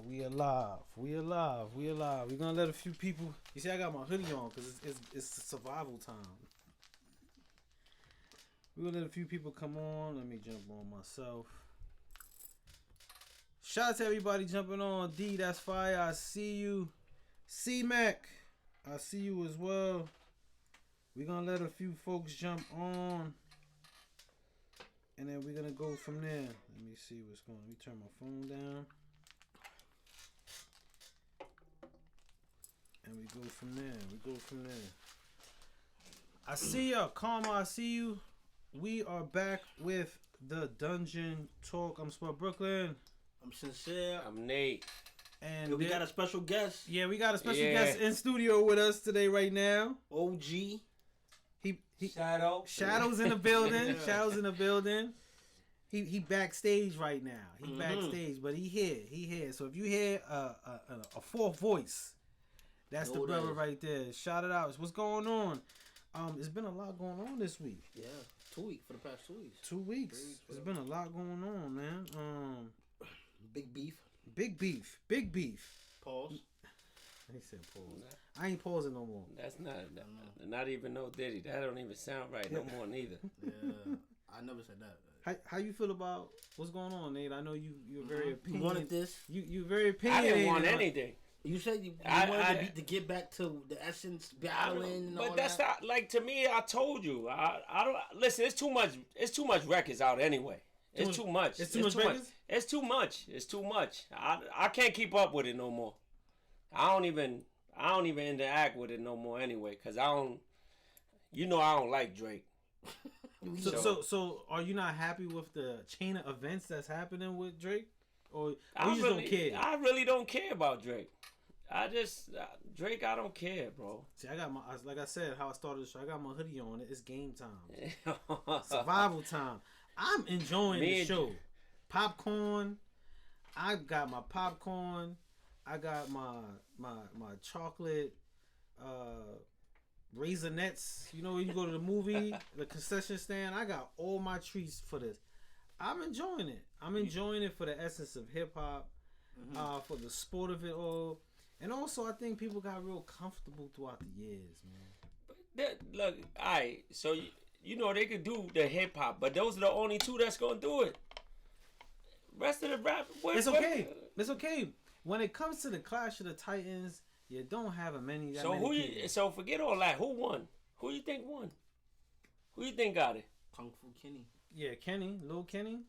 We alive. We're gonna let a few people. You see, I got my hoodie on because it's survival time. We're gonna let a few people come on. Let me jump on myself. Shout out to everybody jumping on. D, that's fire. I see you. C-Mac, I see you as well. We're gonna let a few folks jump on. And then we're gonna go from there. Let me see what's going on. Let me turn my phone down. And we go from there. I see y'all. Karma, I see you. We are back with the Dungeon Talk. I'm Spud Brooklyn. I'm Sincere. I'm Nate. And we got a special guest. Yeah, we got a special guest in studio with us today right now. OG. Shadow's in the building. Shadow's in the building. He backstage right now. Backstage, but he here. So if you hear a fourth voice, that's the brother right there. Shout it out. What's going on? It's been a lot going on this week. Yeah, 2 weeks for the past 2 weeks. 2 weeks. There's been a lot going on, man. Big beef. Pause. He said pause. I ain't pausing no more. That's not even no Diddy. That don't even sound right no more neither. Yeah, I never said that. How you feel about what's going on, Nate? I know you're very opinionated. You wanted this. You very opinionated. I didn't want anything. You said you wanted to get back to the essence battling and all that. But that's not like, to me. I told you. I don't listen. It's too much. It's too much records out anyway. It's too much. It's too much records. It's too much. It's too much. I can't keep up with it no more. I don't even interact with it no more anyway, cause I don't like Drake. So are you not happy with the chain of events that's happening with Drake, or you just don't care? I really don't care about Drake. Drake, I don't care, bro. See, I got like I said, how I started the show. I got my hoodie on. It's game time, survival time. I'm enjoying the show. Popcorn. I got my popcorn. I got my chocolate Raisinets. You know, when you go to the movie, the concession stand, I got all my treats for this. I'm enjoying it. I'm enjoying it for the essence of hip hop, for the sport of it all, and also I think people got real comfortable throughout the years, man. But look, all right. So you know they could do the hip hop, but those are the only two that's gonna do it. Rest of the rap, it's okay. It's okay. When it comes to the Clash of the Titans, you don't have many. So forget all that. Who won? Who you think won? Who you think got it? Kung Fu Kenny. Yeah, Kenny, Lil Kenny.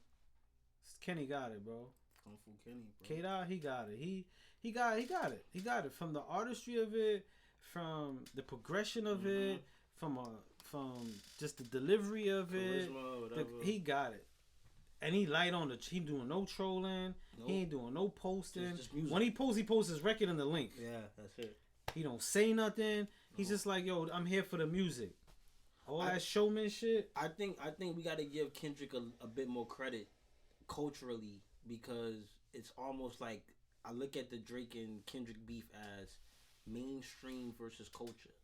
Kenny got it, bro. Kung Fu Kenny, bro. K-Dot, he got it. He got it. He got it from the artistry of it, from the progression of it, from just the delivery of Charisma, he got it. And he light on he doing no trolling. Nope. He ain't doing no posting. Just when he posts his record in the link. Yeah, that's it. He don't say nothing. He's just like, yo, I'm here for the music. All that showman shit. I think we got to give Kendrick a bit more credit culturally, because it's almost like I look at the Drake and Kendrick beef as mainstream versus culture.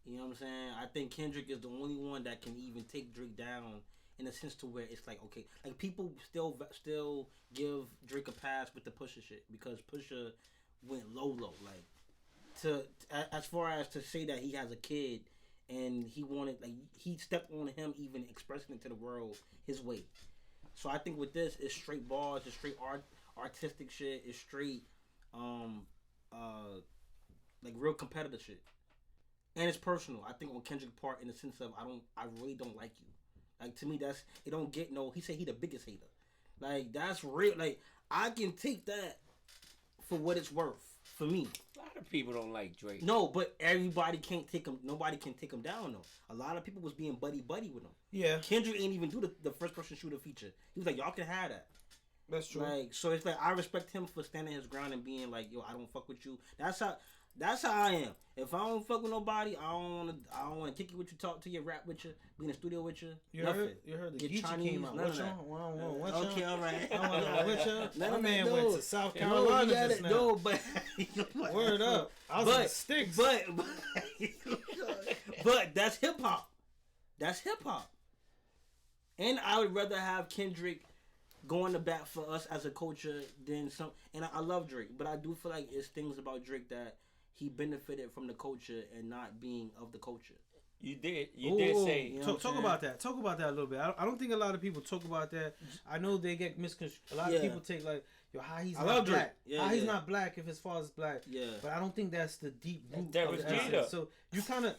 You know what I'm saying? I think Kendrick is the only one that can even take Drake down in a sense to where it's like, okay, like people still give Drake a pass with the Pusha shit, because Pusha went low, like as far as to say that he has a kid and he wanted, like, he stepped on him even expressing it to the world his way. So I think with this, it's straight bars, it's straight artistic shit, it's straight like real competitive shit, and it's personal. I think on Kendrick's part, in the sense of I really don't like you. Like, to me, it don't get no. He said he the biggest hater. Like, that's real. Like, I can take that for what it's worth for me. A lot of people don't like Drake. No, but everybody can't take him. Nobody can take him down though. A lot of people was being buddy with him. Yeah. Kendrick ain't even do the first person shooter feature. He was like, y'all can have that. That's true. Like, so it's like, I respect him for standing his ground and being like, yo, I don't fuck with you. That's how I am. If I don't fuck with nobody, I don't want to kick it with you, talk to you, rap with you, be in the studio with you. You heard the Geechee came out. Okay, all right. My man went to South Carolina just now. No, but word up. I was in the sticks. But that's hip hop. That's hip hop. And I would rather have Kendrick going to bat for us as a culture than some. And I love Drake, but I do feel like it's things about Drake that he benefited from the culture and not being of the culture. You did say. You know Talk about that. Talk about that a little bit. I don't think a lot of people talk about that. I know they get misconstrued. A lot of people take like, yo, how he's not black. Yeah, how he's not black if his father's black. Yeah. But I don't think that's the deep root Derek of the Jeter. essence. So you kind of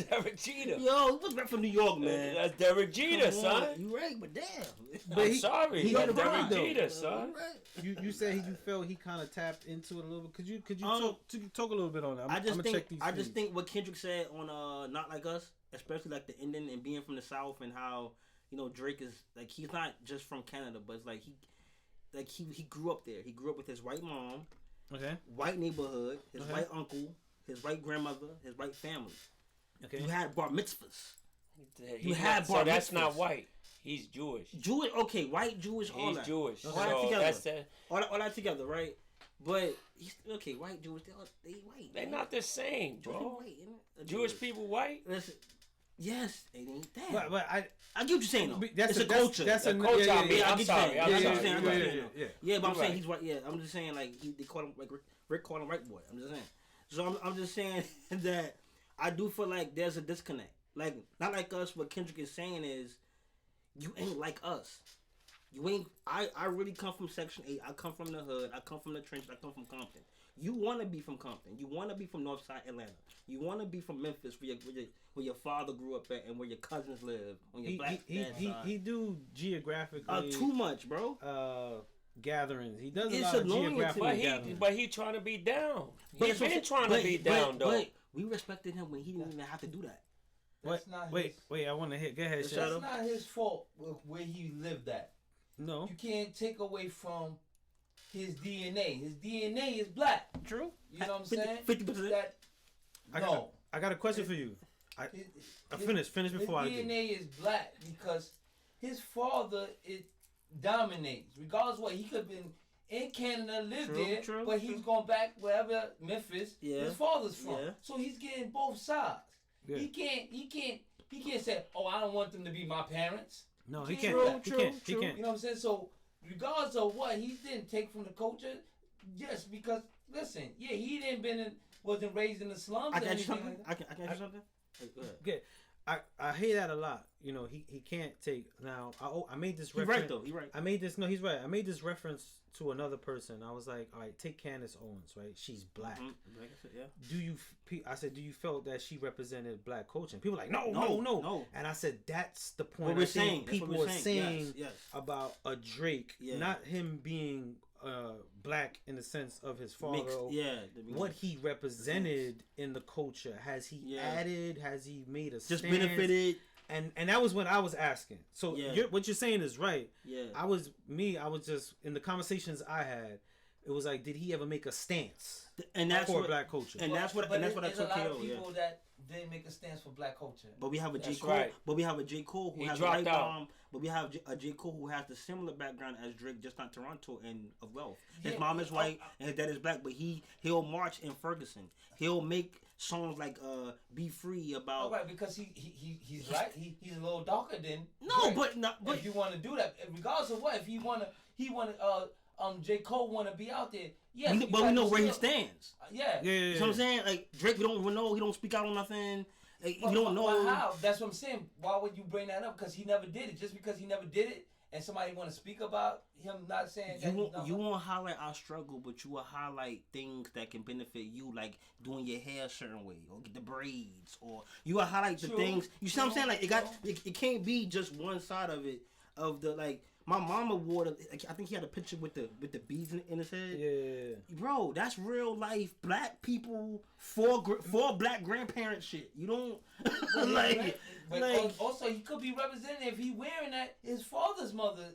Derek Jeter. Yo, what's back from New York, man? That's Derek Jeter, son. You right, but damn. I'm sorry. he That's right Derek about it, Jeter, son. you said you felt he kind of tapped into it a little bit. Could you talk a little bit on that? I just think what Kendrick said on Not Like Us, especially like the ending and being from the South and how Drake is like he's not just from Canada, but it's like he grew up there. He grew up with his white mom, white neighborhood, his white uncle, his white grandmother, his white family. Okay, you had bar mitzvahs. So that's not white. He's Jewish. Okay, white Jewish. All he's that. Jewish. All so that together. That's all that together, right? But he's okay. White Jewish, they white. They're not the same, bro. White, Jewish people white. Listen, yes, it ain't that. But I get what you're saying though. That's a culture. That's a culture. I'm sorry. Yeah, but I'm saying he's white. Yeah, I'm just saying like they call him like Rick called him white boy. I'm just saying. So I'm just saying that I do feel like there's a disconnect. Like Not Like Us. What Kendrick is saying is, you ain't like us. You ain't. I really come from Section 8. I come from the hood. I come from the trenches. I come from Compton. You want to be from Compton. You want to be from Northside Atlanta. You want to be from Memphis, where your father grew up at, and where your cousins live on your black dad's side. He do geographically too much, bro. Gatherings. He does it's a lot of geographical gatherings. But he trying to be down. He's been trying to be down, though. But we respected him when he didn't even have to do that. Wait, I want to hit. Go ahead, Shadow. That's not his fault where he lived at. No. You can't take away from his DNA. His DNA is black. True. You know what I'm saying? 50%. I got a question for you. I finish before I do. His DNA is black because his father dominates. Regardless of what, he could have been in Canada, lived there, but he's going back wherever Memphis his father's from. Yeah. So he's getting both sides. Yeah. He can't say, "Oh, I don't want them to be my parents." No, he can't. He can't. You know what I'm saying? So regardless of what, he didn't take from the culture. Just because, listen, he wasn't raised in the slums. I can ask you something. I can ask you something. Go ahead. Okay. I hear that a lot. He can't take. Now I made this reference. He's right though. He's right. I made this. No, he's right. I made this reference to another person. I was like, all right, take Candace Owens. Right, she's black. Yeah. I said, do you felt that she represented black culture? And people were like, no. And I said, that's the point. What we're saying. People were saying yes. about a Drake, not him being black in the sense of his father. What he represented in the culture. Has he added? Has he made a just stance? Benefited? And that was when I was asking. So what you're saying is right. Yeah. I was just in the conversations I had. It was like, did he ever make a stance for black culture? And that's what I took care of. There's a lot of people that didn't make a stance for black culture. But we have a J. Cole. Right. But we have a J. Cole who has a white bomb. But we have a J. Cole who has the similar background as Drake, just not Toronto and of wealth. His mom is white and his dad is black. But he'll march in Ferguson. He'll make songs like "Be Free" about. Right, because he's light. He's a little darker than. No, Drake. but if you want to do that, regardless of what, if he wanna J. Cole want to be out there. Yes, but we know where he stands. Yeah. You know what I'm saying? Like Drake, we don't even know. He don't speak out on nothing. Like, you don't know how. That's what I'm saying. Why would you bring that up? Because he never did it. Just because he never did it, and somebody want to speak about him not saying that. You won't highlight our struggle, but you will highlight things that can benefit you, like doing your hair a certain way, or get the braids, or you will highlight the things. You see what I'm saying? Like it can't be just one side of it. Of the like. My mama wore I think he had a picture with the beads in his head. Yeah. Bro, that's real life black people for black grandparent shit. You don't but also he could be representing if he wearing that his father's mother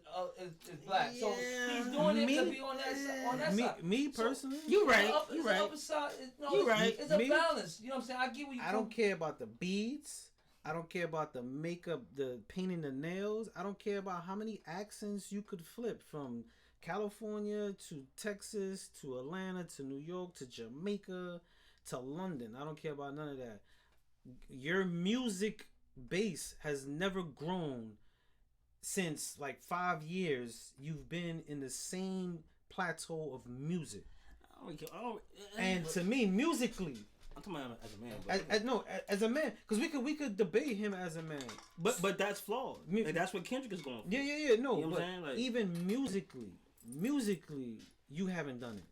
is black. So he's doing it to be on that side. Me personally. You right. You right. It's a balance. You know what I'm saying? I get what you I don't care about the beads. I don't care about the makeup, the painting the nails. I don't care about how many accents you could flip from California to Texas to Atlanta to New York to Jamaica to London. I don't care about none of that. Your music base has never grown since like 5 years, you've been in the same plateau of music. And to me, musically, I'm talking about as a man. As a man, because we could debate him as a man. But that's flawed. Like, that's what Kendrick is going for. Yeah. No, you know but like, even musically, you haven't done it.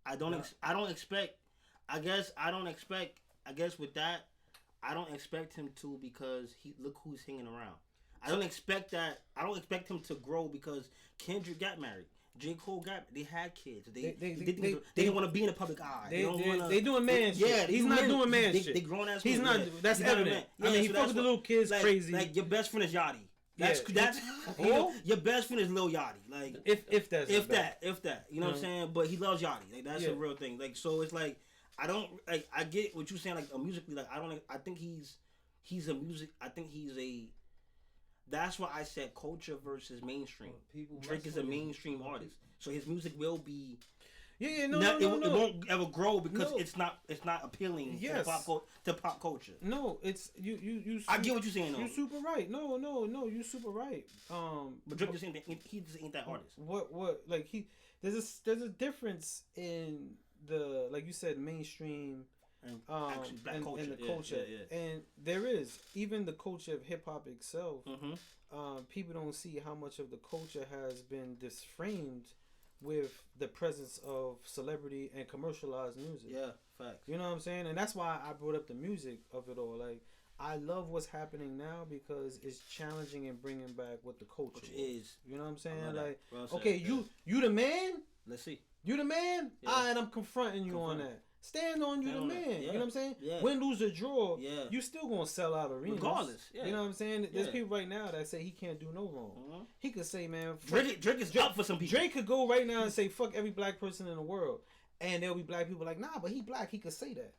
I don't expect. I guess with that, I don't expect him to, because look who's hanging around. I don't expect that. I don't expect him to grow because Kendrick got married. J. Cole they had kids. They didn't want to be in the public eye. They doing man shit. Yeah, he's not doing man shit. They grown ass. He's not. That's evident. I mean, he fucks with the little kids crazy. Like, your best friend is Yachty. That's your best friend is Lil Yachty. Like, if that. You know what I'm saying? But he loves Yachty. Like, that's a real thing. Like, so it's like, I don't like. I get what you're saying. Like, musically, like, I think he's a music. I think he's a. That's why I said culture versus mainstream. Drake is a mainstream artist, so his music will be. It won't ever grow because it's not appealing to pop culture. No, it's you. I get what you're saying though. You're super right. No, you're super right. But Drake just ain't he just ain't that artist. What like there's a difference in the, like you said, mainstream. Actually, black culture. And the culture, and there is even the culture of hip hop itself. People don't see how much of the culture has been disframed with the presence of celebrity and commercialized music. Yeah, facts. You know what I'm saying? And that's why I brought up the music of it all. Like, I love what's happening now because it's challenging and bringing back what the culture is. You know what I'm saying? Like, well said, okay, you the man. Let's see. You the man. Yeah. And I'm confronting you on that. Stand on you, the man. Yeah. You know what I'm saying? Yeah. Win, lose, or draw. Yeah. You still gonna sell out arenas, regardless. Yeah. You know what I'm saying? There's people right now that say he can't do no wrong. He could say, man, Drake is up for some people. Drake could go right now and say, fuck every black person in the world, and there'll be black people like, nah, but he black. He could say that.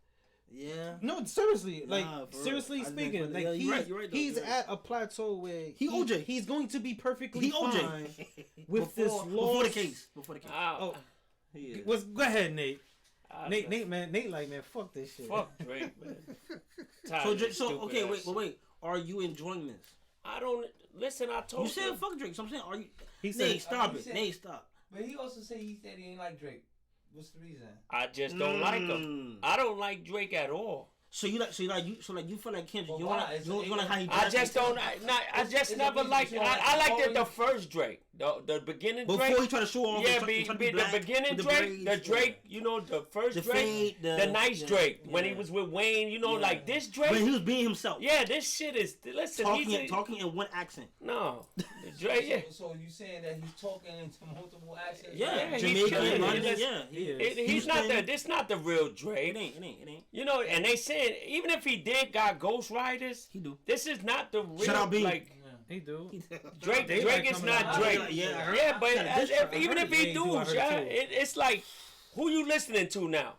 Yeah. No, seriously. Like, seriously speaking, like, you're right, he's at a plateau where he's going to be perfectly fine with this law. Before the case. Oh, go ahead, Nate. Nate, like, man, fuck this shit. Fuck Drake, man. So okay, wait. Are you enjoying this? I don't listen. I told you. You said fuck Drake. So I'm saying, are you? Nate, stop it. Nate, stop. But he also said he ain't like Drake. What's the reason? I just don't like him. I don't like Drake at all. So you feel like Kendrick. You want how he. I just don't. I just never liked. I liked the first Drake, the beginning Drake. Before he tried to show off. Yeah, the beginning Drake, the Drake. You know, the first Drake, the nice Drake when he was with Wayne. You know, like this Drake. When he was being himself. Yeah, this shit is. Listen, talking in one accent. No, Drake. Yeah. So you saying that he's talking into multiple accents? Yeah, Jamaican, London. He's not the. This not the real Drake. It ain't. You know, and they saying even if he did got ghostwriters, he do. This is not the real. Shout out B. Like he do. Drake is not Drake. Yeah, but even if he do, it's like who you listening to now?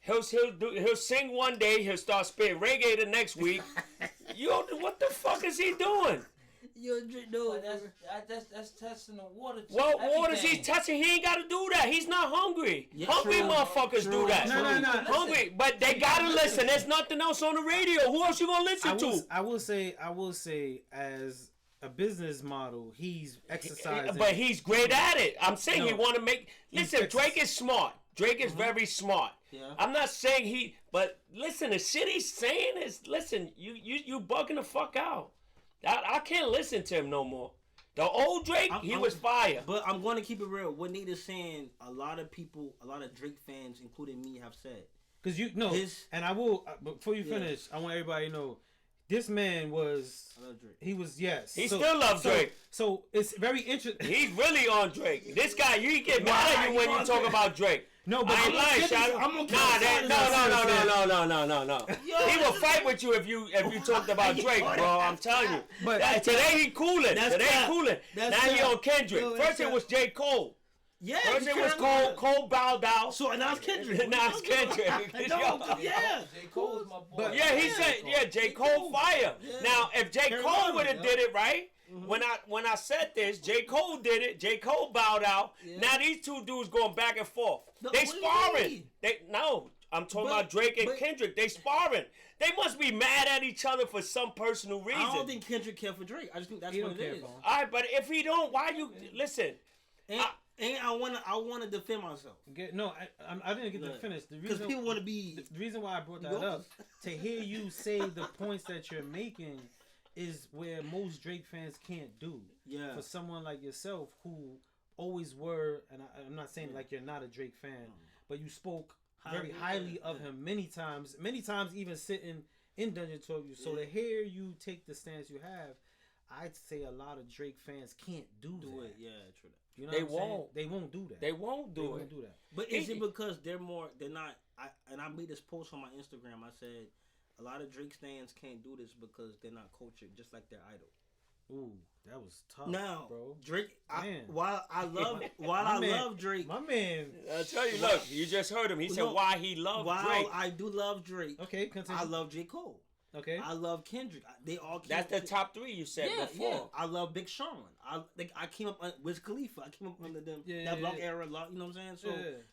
He'll sing one day, he'll start spitting reggae the next week. What the fuck is he doing? That's testing the water. What waters he's touching? He ain't got to do that. He's not hungry. Hungry motherfuckers do that. No. Hungry, but they gotta listen. There's nothing else on the radio. Who else you gonna listen to? I will say, as a business model, he's exercising. But he's great at it. I'm saying he want to make. Listen, Drake is smart. Drake is very smart. Yeah. I'm not saying but listen, the shit he's saying is, listen, you bugging the fuck out. I can't listen to him no more. The old Drake, he was fire. But I'm going to keep it real. What Nate is saying, a lot of people, a lot of Drake fans, including me, have said. Because and I will, before you finish, I want everybody to know, this man was, I love Drake. He was, yes. He still loves Drake. So it's very interesting. He's really on Drake. This guy, you get mad at you when you talk about Drake. No, but I ain't lying, no. He will fight with you if you talked about Drake, bro. I'm telling you. But today he cooling. Now he on Kendrick. First it was J. Cole. Yeah. First it was Cole bowed out. So now it's Kendrick. Now it's Kendrick. J. Cole is my boy. Yeah, he said, J. Cole fire. Now if J. Cole would have did it right. Mm-hmm. When I said this, J. Cole did it. J. Cole bowed out. Yeah. Now these two dudes going back and forth. No, they sparring. I'm talking about Drake and Kendrick. They sparring. They must be mad at each other for some personal reason. I don't think Kendrick care for Drake. I just think that's what it is. All right, but if he don't, why you listen? I want to defend myself. I didn't get to finish. Because people want to be. The reason why I brought that up, to hear you say the points that you're making is where most Drake fans can't do. Yeah. For someone like yourself who always were, and I'm not saying like you're not a Drake fan, but you spoke very highly of him many times even sitting in Dungeon Talk. So to hear you take the stance you have, I'd say a lot of Drake fans can't do that. Yeah, true. You know They what I'm won't. saying? They won't do that. They won't do that. But is it because they're not? I made this post on my Instagram. I said a lot of Drake fans can't do this because they're not cultured, just like their idol. Ooh, that was tough, now, bro. Drake. While I love Drake, my man. I tell you, look, you just heard him. He said why he loved Drake. While I do love Drake, okay, continue. I love J. Cole. Okay, I love Kendrick. They all. That's the top three you said before. Yeah. I love Big Sean. I came up with Khalifa. I came up under them that block era. You know what I'm saying? So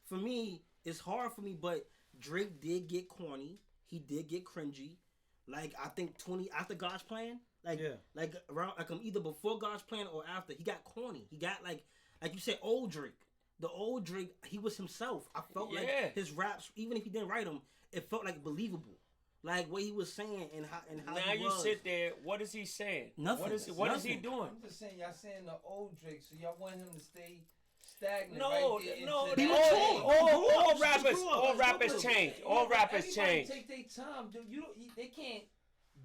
for me, it's hard for me. But Drake did get corny. He did get cringy. Like I think 20 after God's Plan. Like around either before God's Plan or after. He got corny. He got like you said, old Drake. The old Drake, he was himself. I felt like his raps, even if he didn't write them, it felt like believable. Like what he was saying and how now he was. Sit there. What is he saying? Nothing. What is he doing? I'm just saying, y'all saying the old Drake, so y'all want him to stay stagnant. No. All rappers change. All rappers change. Take their time, dude. They can't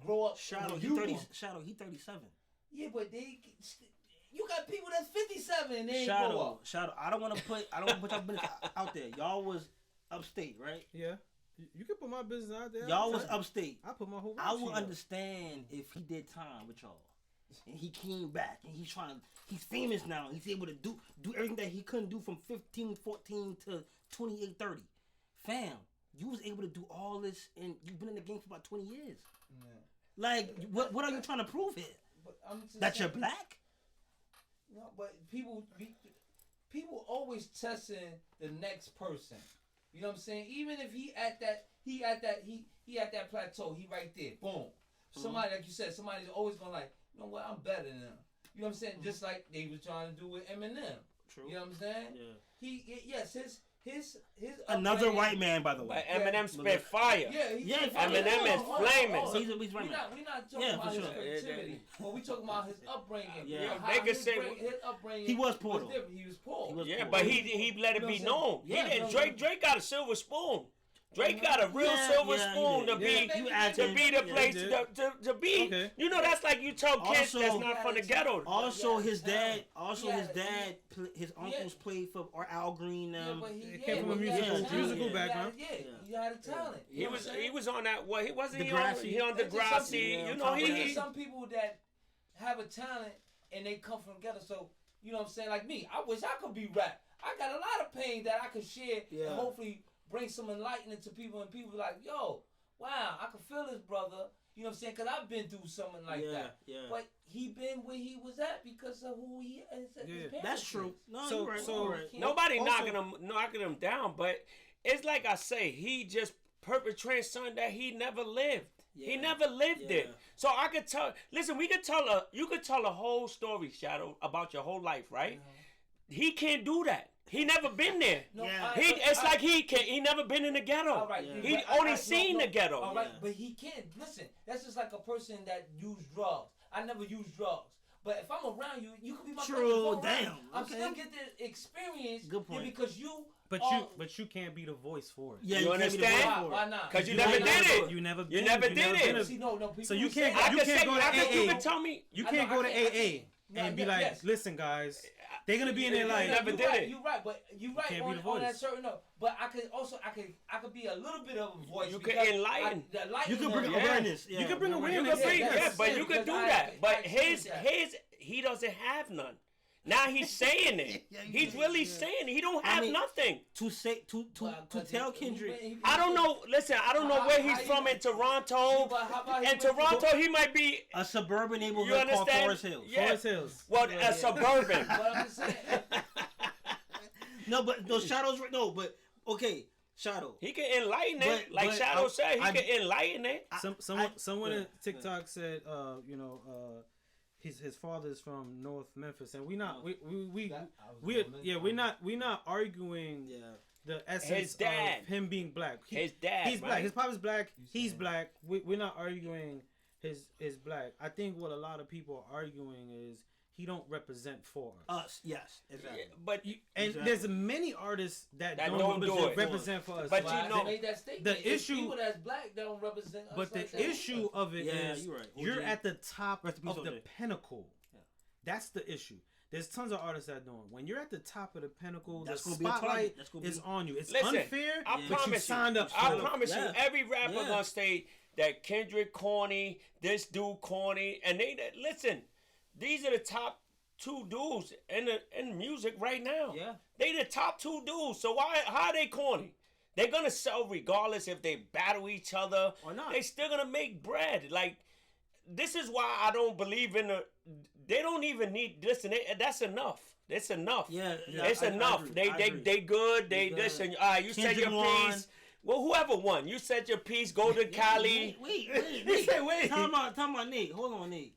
grow up. Shadow, he 37. Yeah, but you got people that's 57 and they ain't grow up. Shadow. I don't want to put your business out there. Y'all was upstate, right? Yeah. You can put my business out there. Y'all was upstate. I put my whole. I would understand if he did time with y'all, and he came back, and he's famous now. He's able to do everything that he couldn't do from 15, 14 to 28, 30. Fam, you was able to do all this, and you've been in the game for about 20 years. Yeah. Like, what are you trying to prove here? But I'm just that you're black? No, but people always testing the next person. You know what I'm saying? Even if he at that plateau, he right there. Boom. Somebody, like you said, somebody's always gonna like, you know what, I'm better than him. You know what I'm saying? Just like they was trying to do with Eminem. True. You know what I'm saying? Yeah. His another white man, by the way. Eminem spit fire. Eminem is flaming. So we're not talking about his creativity, but we talking about his upbringing. They could say his upbringing. He was poor. He was poor. But he let it be known. Drake got a silver spoon. Drake got a real silver spoon to be the place to be. Okay. You know, that's like you tell kids that's not from the ghetto. His uncles played for Al Green. He came from a musical background. He had a talent. He was on that. Well, he wasn't. He on Degrassi. You know, there's some people that have a talent and they come from ghetto. So you know what I'm saying? Like me, I wish I could be rap. I got a lot of pain that I could share and hopefully bring some enlightenment to people, and people like, yo, wow, I can feel this brother. You know what I'm saying? Because I've been through something like that. Yeah. But he been where he was at because of who he is. That's true. No, so nobody knocking him down, but it's like I say, he just perpetrated something that he never lived. Yeah. He never lived it. So I could tell. Listen, you could tell a whole story, Shadow, about your whole life, right? He can't do that. He never been there. No, he never been in the ghetto. Right, he only seen the ghetto. All right, but he can't. Listen, that's just like a person that used drugs. I never used drugs. But if I'm around you, you could be my friend. Damn. I'm still get the experience. Good point. Because you. But you can't be the voice for it. Yeah, you understand? Why not? Because you never did it. You never did it. See, no, so you can't go to AA. You can tell me. You can't go to AA and be like, listen, guys. They're gonna be in there like never did it. You're right, but you're right on that certain note. But I could be a little bit of a voice. You can enlighten. You can bring awareness. You can bring awareness. But you can do that. But he doesn't have none. Now he's saying it. He's really saying it. He don't have nothing. To tell Kendrick. I don't know. Listen, I don't know where he's from in Toronto. In Toronto, he might be a suburban neighborhood called Forest Hills. Yeah. Forest Hills. Well, a suburban. But I'm just saying. No, but those Shadows. No, but okay. Shadow. He can enlighten it, like Shadow said. He can enlighten it. Someone in TikTok said, his father's from North Memphis, and we're not arguing the essence of him being black. He's black. His papa's black. He's black. We're not arguing his black. I think what a lot of people are arguing is he don't represent for us. Yes, exactly. Yeah, but there's many artists that don't represent for us. But made that statement. The issue people that's black don't represent us. But like the issue of it is you're at the top of the pinnacle. Yeah. That's the issue. There's tons of artists that don't. When you're at the top of the pinnacle, the spotlight is on you. It's unfair, but you signed up for it. I promise you, every rapper gonna say that Kendrick corny, this dude corny, and they listen. These are the top two dudes in music right now. Yeah, they the top two dudes. So how are they corny? They're gonna sell regardless if they battle each other or not. They still gonna make bread. Like, this is why I don't believe in the. They don't even need listen. That's enough. It's enough. Yeah, it's enough. They good. They listen. All right, you said your piece. Well, whoever won, you said your piece. Go to Cali. Wait. Time out, Nate. Hold on, Nate.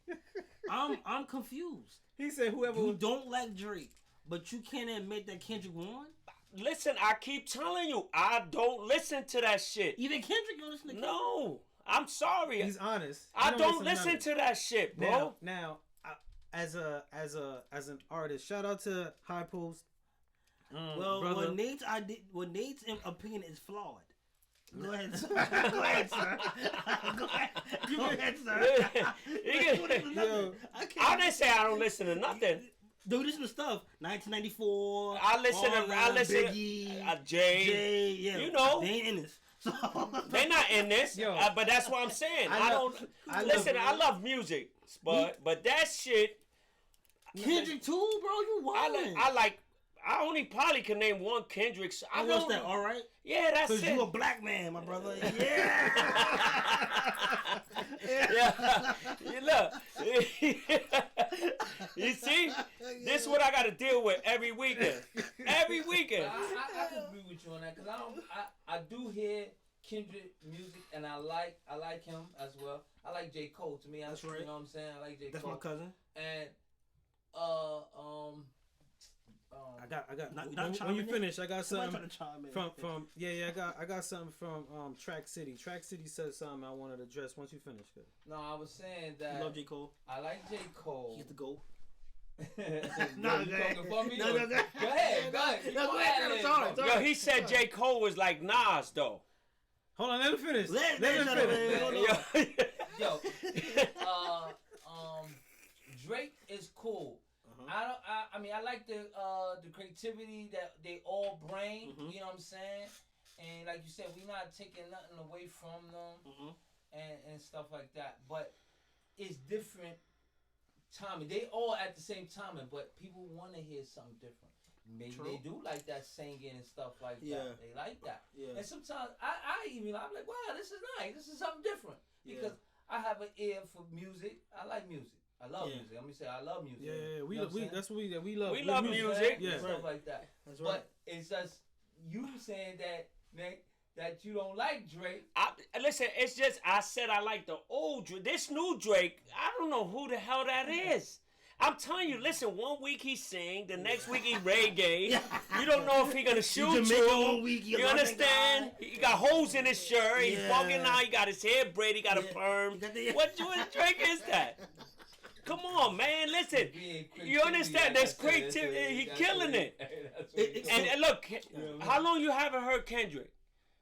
I'm confused. He said whoever you don't like Drake, but you can't admit that Kendrick won. Listen, I keep telling you, I don't listen to that shit. Even Kendrick don't listen to Kendrick. No, I'm sorry. He's honest. I don't listen to that shit, bro. Now, as an artist, shout out to High Post. What Nate's opinion is flawed. Go ahead, sir. Go ahead, sir. Go ahead, sir. I didn't say I don't listen to nothing. Dude, listen to stuff. 1994. I listen Biggie, Jay. Yeah. You know, they ain't in this. They're not in this. But that's what I'm saying. I love music, but that shit. Kendrick too, bro. You wild. I only probably can name one Kendrick. I watched that. All right. Yeah, that's it. Because you a black man, my brother. Yeah. Look. You see? This is what I got to deal with every weekend. Every weekend. I can agree with you on that because I do hear Kendrick music and I like him as well. I like J. Cole. To me, that's right. You know what I'm saying? I like J. Cole. That's my cousin. And I got. When you finish, I got something from. I got something from Track City. Track City said something I wanted to address once you finish. Good. No, I was saying that you love J. Cole. I like J. Cole. He's the GOAT. No, go ahead. Go ahead. Yo, he said J. Cole was like Nas, though. Hold on, let me finish. Let me finish. Yo, Drake is cool. I mean, I like the creativity that they all bring. Mm-hmm. You know what I'm saying? And like you said, we're not taking nothing away from them and stuff like that. But it's different timing. They all at the same timing, but people want to hear something different. Maybe they do like that singing and stuff like that. They like that. Yeah. And sometimes I'm like, wow, this is nice. This is something different. Because I have an ear for music. I like music. I love music. Let me say I love music. Yeah, we love. We love music. Yeah, stuff like that. That's right. But it's just you saying that, Nick, that you don't like Drake. Listen, it's just I said I like the old Drake. This new Drake, I don't know who the hell that is. I'm telling you, listen, one week he sing, the next week he reggae. You don't know if he gonna shoot you. You understand? He got holes in his shirt. He's bugging out. He got his hair braided. He got a perm. What Drake is that? Come on, man. Listen, you understand? There's creativity. He killing it. And look, how long you haven't heard Kendrick?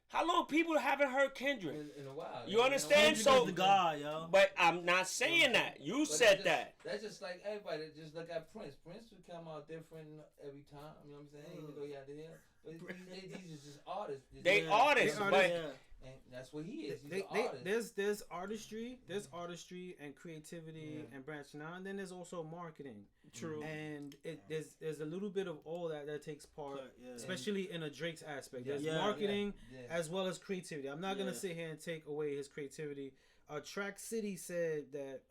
How long people haven't heard Kendrick? In a while. You understand? So, the guy, yo. But I'm not saying that. You said that. That's just like everybody. Just look at Prince. Prince would come out different every time. You know what I'm saying? Even though he had the hair. But these are just artists. They artists, but... And that's what he is. He's an artist. There's artistry and creativity and branching out, and then there's also marketing. True. And there's a little bit of all that takes part, especially in a Drake's aspect. There's marketing as well as creativity. I'm not gonna sit here and take away his creativity. Track City said that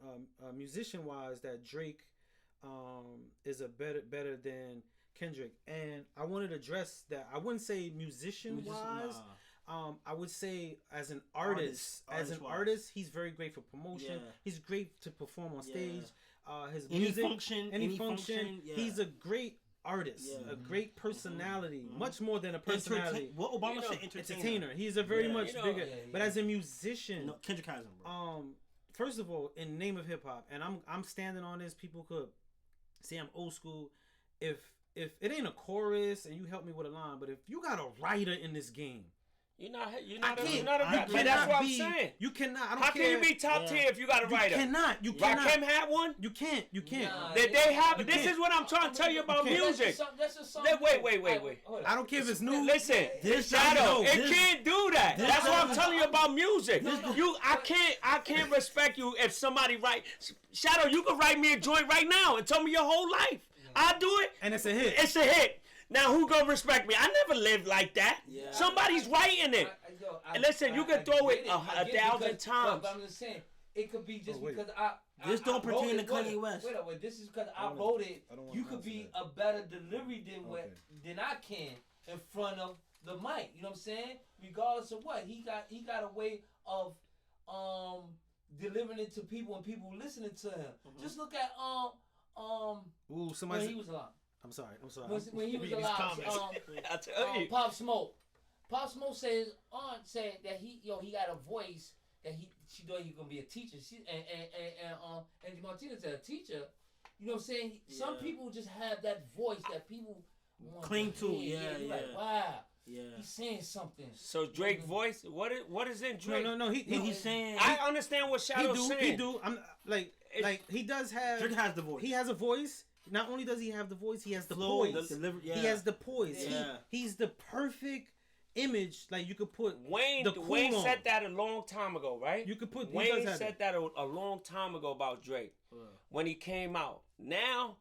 musician wise that Drake is a better than Kendrick, and I wanted to address that. I wouldn't say musician wise. I would say as an artist, he's very great for promotion. Yeah. He's great to perform on stage. His music, any function. Yeah. He's a great artist, a great personality, much more than a personality. What Obama said, entertainer. He's a very much bigger. But as a musician, no, Kendrick has him, bro. First of all, in the name of hip hop, and I'm standing on this. People could say I'm old school. If it ain't a chorus and you help me with a line, but if you got a writer in this game. You're not a rapper. That's what I'm saying. You cannot. I don't How care. can you be top 10 if you got a writer? You cannot. Rakim had one? You can't. Nah, they have. This is what I'm trying to tell you about music. Wait. I don't care if it's new. Listen, Shadow, it can't do that. That's what I'm telling you about music. I can't respect you if somebody write. Shadow, you can write me a joint right now and tell me your whole life. I'll do it. And it's a hit. It's a hit. Now, who gonna respect me? I never lived like that. Yeah. Somebody's writing it. Listen, you can throw it 1,000 times. But I'm just saying, it could be just because this don't pertain to Kanye West. Wait, this is because I wrote it. You could be a better delivery than I can in front of the mic. You know what I'm saying? Regardless of what, he got a way of delivering it to people and people listening to him. Just look at when he was alive. I'm sorry. When he was alive, Pop Smoke. Pop Smoke said that he got a voice that she thought he was gonna be a teacher. And Martinez said a teacher. You know what I'm saying? Some people just have that voice that people want cling to. Yeah. Like, wow. Yeah. He's saying something. So Drake voice, what is in Drake? No. He's saying. I understand what Shadow's saying. He do. I'm like he does have. Drake has the voice. He has a voice. Not only does he have the voice, he has the poise. He has the poise. Yeah. He's the perfect image. Like you could put Wayne said that a long time ago, right? You could put Wayne said that a long time ago about Drake when he came out. Now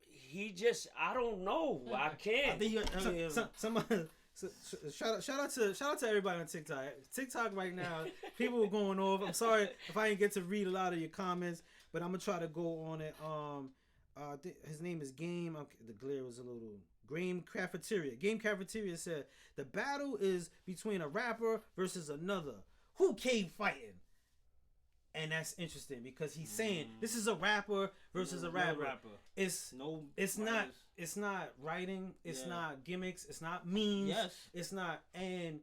he just I don't know. I can't. I think shout out to everybody on TikTok. TikTok right now, people are going over. I'm sorry if I didn't get to read a lot of your comments, but I'm gonna try to go on it. His name is Game. The glare was a little. Game Cafeteria. Game Cafeteria said the battle is between a rapper versus another. Who came fighting? And that's interesting because he's saying this is a rapper versus a rapper. It's not writing. It's not gimmicks. It's not memes. Yes. It's not and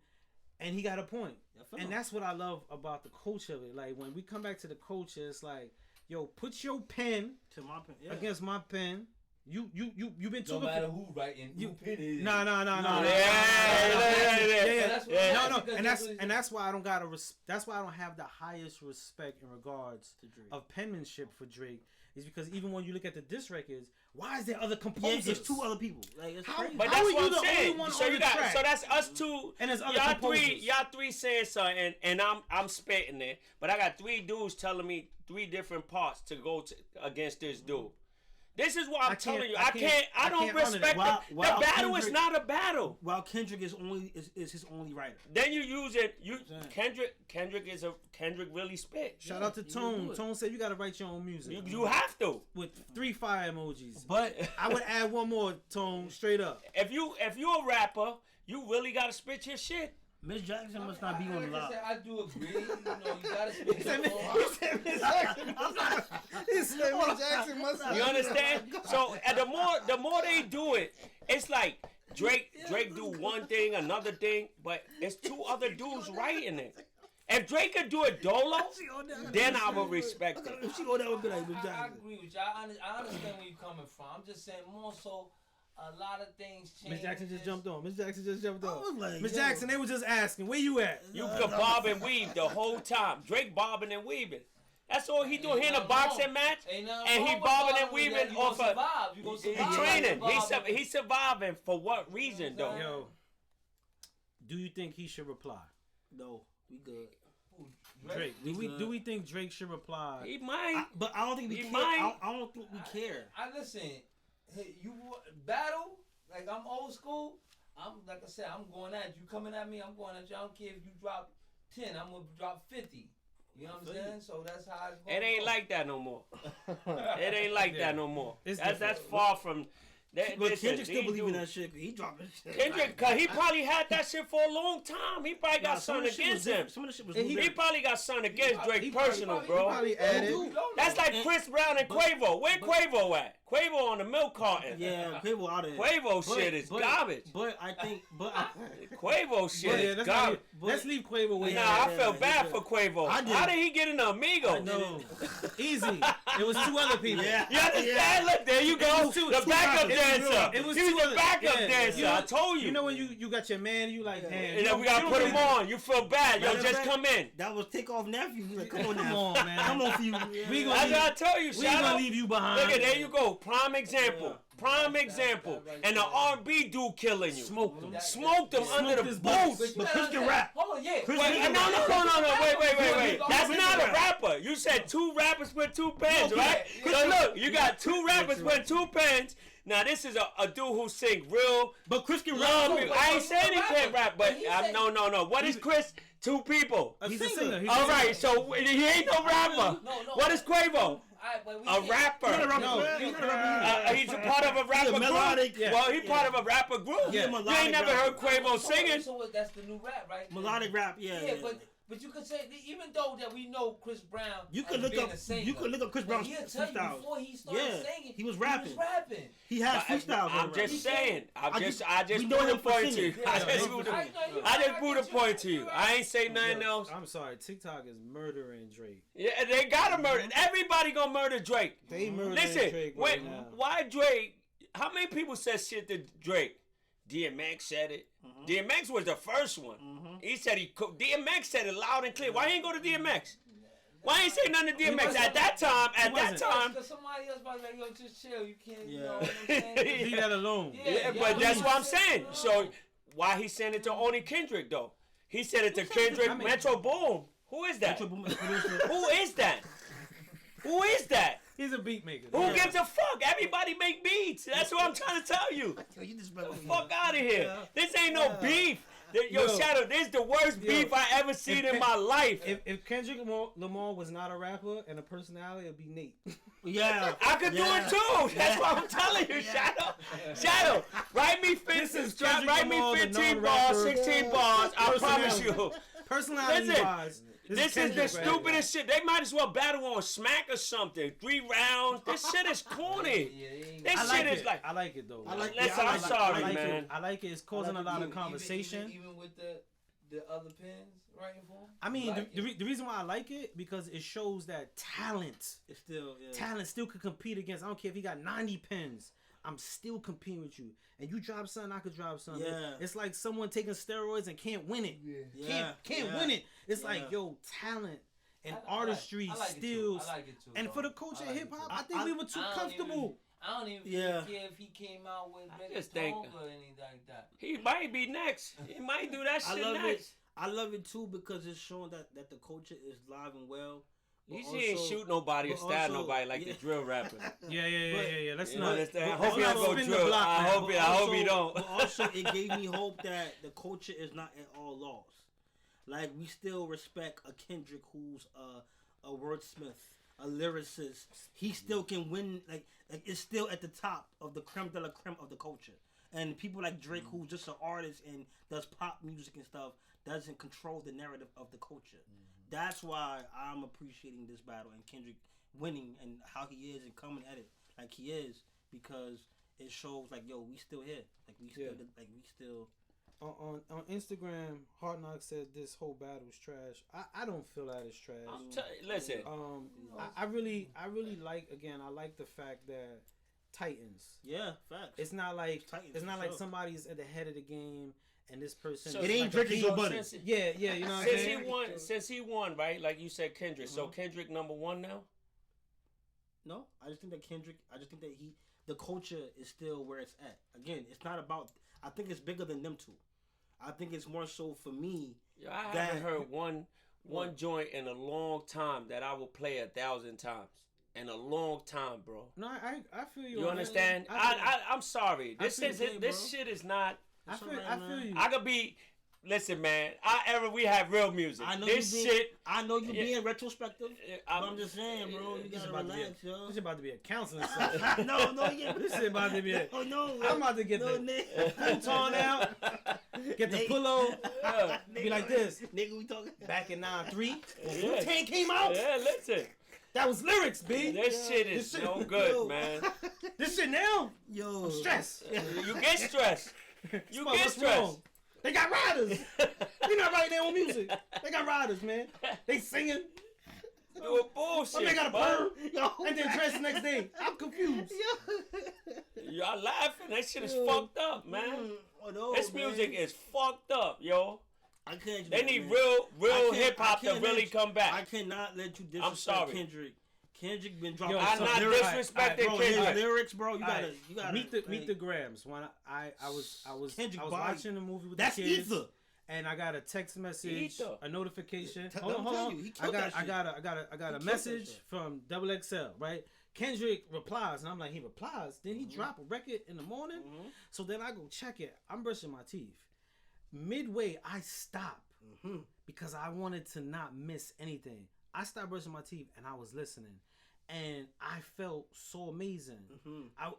he got a point. And that's what I love about the culture of it. Like when we come back to the culture, it's like. Yo, put your pen to my pen against my pen. You've been no matter who writing who pen is. No. Yeah. And that's why I don't that's why I don't have the highest respect in regards of penmanship for Drake. Is because even when you look at the diss records, why is there other composers? Yeah, it's two other people. Like it's crazy. But that's what I'm saying. So that's us two. And there's other composers. Y'all three saying something, and I'm spitting it. But I got three dudes telling me three different parts to go against this dude. This is what I'm telling you. I don't respect the battle. Is not a battle. While Kendrick is his only writer. Then you use it. Kendrick really spit. Shout out to Tone. Tone said you got to write your own music. You have to with 3 fire emojis. But I would add one more, Tone, straight up. If you a rapper, you really got to spit your shit. Miss Jackson must not be on the line. I do agree. You gotta spit your He said Miss Jackson must not. You understand? So the more they do it, it's like Drake do one thing, another thing, but it's two other dudes writing it. If Drake could do it dolo, then I would respect it. If she go down, would be like Miss Jackson. I agree with you. I understand where you're coming from. I'm just saying more so. A lot of things change. Miss Jackson just jumped on. Miss Jackson, they were just asking, where you at? You could bob and weave the whole time. Drake bobbing and weaving. That's all he doing. He in a boxing match, and he bobbing and weaving off of training. He's surviving for what reason though? Yo, do you think he should reply? No, we good. Drake. Do we think Drake should reply? He might, but I don't think we care. I don't think we care. I listen. Hey, you battle like I'm old school. I'm like I said, I'm going at you. Coming at me, I'm going at you. I don't care if you drop 10, I'm gonna drop 50. You know what I'm saying? So that's how it's going. It ain't like that no more. It ain't like that no more. That's far from. But Kendrick still believe in that shit. He dropping shit. Kendrick, cause he probably had that shit for a long time. He probably got something against him. Some of the shit was He probably got something against Drake personal, He bro. probably added. That's like Chris Brown and Quavo. Where Quavo at? Quavo on the milk carton. Yeah, Quavo out of it. Quavo shit is garbage. But I think, Quavo shit is garbage. Let's leave Quavo with I felt bad for Quavo. How did he get in the Amigos? No, easy. It was two other people. Yeah. You understand? Look, there you go. The backup dancer. It was he was two the backup dancer. You know, I told you. You know when you got your man, you like, damn. And then we gotta put him on. You feel bad. Yo, just come in. That was Takeoff nephew. He was like, come on now. Come on, man. Come on, you. That's what I tell you, We gonna leave you behind. Look at there you go. Prime example. Prime example. And the R&B dude killing you. Smoked him. Smoked him under the boots. But Chris can rap. Hold on, yeah. No. Wait. That's not a rapper. You said two rappers with two pens, right? So look, you got two rappers with two pens. Now this is a dude who sing real. But Chris can love rap. music. I ain't saying he can't rap, but no. What is Chris? Two people. He's a singer. All right, so he ain't no rapper. What is Quavo? A rapper. He's a part of a rapper group. Well, he's part of a rapper group. You ain't never heard Quavo singing. So that's the new rap, right? Melodic rap, yeah. But you could say even though that we know Chris Brown, you could look up Chris Brown's freestyles. Before he started singing, he was rapping. He had freestyles. I'm just saying. I just proved know a him for point to singing. you. I just proved a point to you. I ain't say nothing else. I'm sorry. TikTok is murdering Drake. Yeah, they gotta murder. Everybody gonna murder Drake. They murdering Listen, Drake right now. why Drake? How many people said shit to Drake? DMX said it. DMX was the first one. He said DMX said it loud and clear. Why he ain't go to DMX? Why ain't say nothing to DMX at that time? Because somebody else was like, yo, just chill. You can't, you know what I'm saying? Leave that alone. Yeah, but that's what I'm saying. So why he sent it to only Kendrick though? He sent it to Kendrick, Metro Boom. Who is that? Who is that? Who is that? He's a beat maker. Who gives a fuck? Everybody make beats. That's what I'm trying to tell you. Fuck out of here. This ain't no beef. Yo, Shadow, this is the worst beef I ever seen in my life. If Kendrick Lamar was not a rapper and a personality, it'd be Nate. Yeah. I could do it too. That's what I'm telling you, Shadow. Shadow, write me 15 bars, 16 bars. I promise you. Personality-wise. This is the stupidest shit. They might as well battle on Smack or something. 3 rounds. This shit is corny. This shit is like. I like it though. I'm sorry, man. I like it. It's causing a lot of conversation. Even with the other pens writing for him. I mean, the reason why I like it because it shows that talent still could compete against. I don't care if he got 90 pens. I'm still competing with you. And you drop something, I could drop something. Yeah. It's like someone taking steroids and can't win it. Can't win it. It's like, yo, talent and artistry still. I like it too. And for the culture of hip hop, I think we were too comfortable. I don't even care if he came out with Better Tongue or anything like that. He might be next. He might do that shit next. I love it too because it's showing that the culture is live and well. He ain't shoot nobody or stab nobody like the drill rapper. Yeah. Let's not. I hope y'all go drill. I hope you don't. But also, it gave me hope that the culture is not at all lost. Like, we still respect a Kendrick who's a wordsmith, a lyricist. He still can win. Like it's still at the top of the creme de la creme of the culture. And people like Drake, who's just an artist and does pop music and stuff, doesn't control the narrative of the culture. That's why I'm appreciating this battle and Kendrick winning and how he is and coming at it like he is because it shows like, yo, we still here. Like we still On Instagram, Hard Knock said this whole battle is trash. I don't feel that it's trash. Listen. I really like, again, I like the fact that Titans. Yeah, facts. It's not like somebody's at the head of the game. And this person, it ain't drinking your buddy. Yeah, you know what I'm saying? Since he won, right? Like you said, Kendrick. So Kendrick #1 now? No, I just think that the culture is still where it's at. Again, it's not about. I think it's bigger than them two. I think it's more so for me. Yo, I haven't heard one joint in a long time that I will play 1,000 times. In a long time, bro. No, I feel you. You understand? I'm sorry. This shit is not. I feel you. I could be. Listen, man. Our era, we have real music. I know this shit. I know you being retrospective. I'm just saying, bro. You gotta relax, yo. This is about to be a counseling session. No, yeah. This shit about to be a... No. I'm about to get the futon out, get the pillow, be like this. Nigga, we talking. Back in 93, when Wu-Tang came out, Yeah, listen. that was lyrics, B. This shit is no good, man. This shit now, Yo. I'm stressed. You get stressed. You Spud, get what's stressed. wrong? They got riders. They not writing their own music. They got riders, man. They singing. You a bullshit. They got a bud. perm, and then dress the next day. I'm confused. Y'all laughing. That shit is fucked up, man. This music is fucked up, yo. I can't. They need real hip hop to really come back. I cannot let you disrespect I'm sorry. Kendrick. Kendrick been dropping. I'm not disrespecting bro, Kendrick. his lyrics, bro. You gotta meet the grams. When I was watching the movie with that's the kids, Ether. And I got a text message, a notification. Hold on. I got a message from XXL, right? Kendrick replies, and I'm like, he replies. Then he drop a record in the morning. So then I go check it. I'm brushing my teeth. Midway, I stop because I wanted to not miss anything. I stopped brushing my teeth and I was listening, and I felt so amazing.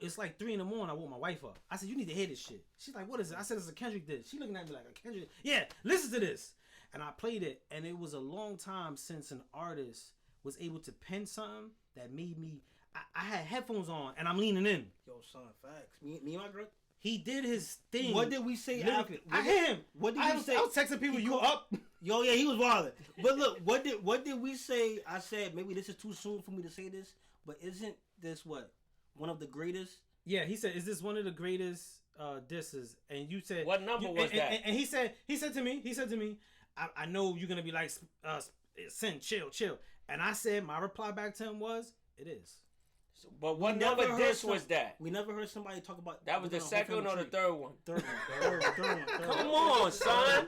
It's like 3 a.m. I woke my wife up. I said, "You need to hear this shit." She's like, "What is it?" I said, "It's a Kendrick diss." She looking at me like, "A Kendrick?" Yeah, listen to this. And I played it, and it was a long time since an artist was able to pen something that made me. I had headphones on and I'm leaning in. Yo, son, facts. Me and my girl. He did his thing. What did we say after? I hear him. What did we say? I was texting people, "You up?" Yo, yeah, he was wilding. But look, what did we say? I said maybe this is too soon for me to say this, but isn't this one of the greatest? Yeah, he said, "Is this one of the greatest disses?" And you said, "What number was that?" And he said to me, I know you're gonna be like, Sin, chill. And I said, my reply back to him was, "It is." But what number diss was that? We never heard somebody talk about that. Was the second or the third one? Third one. Come on, son.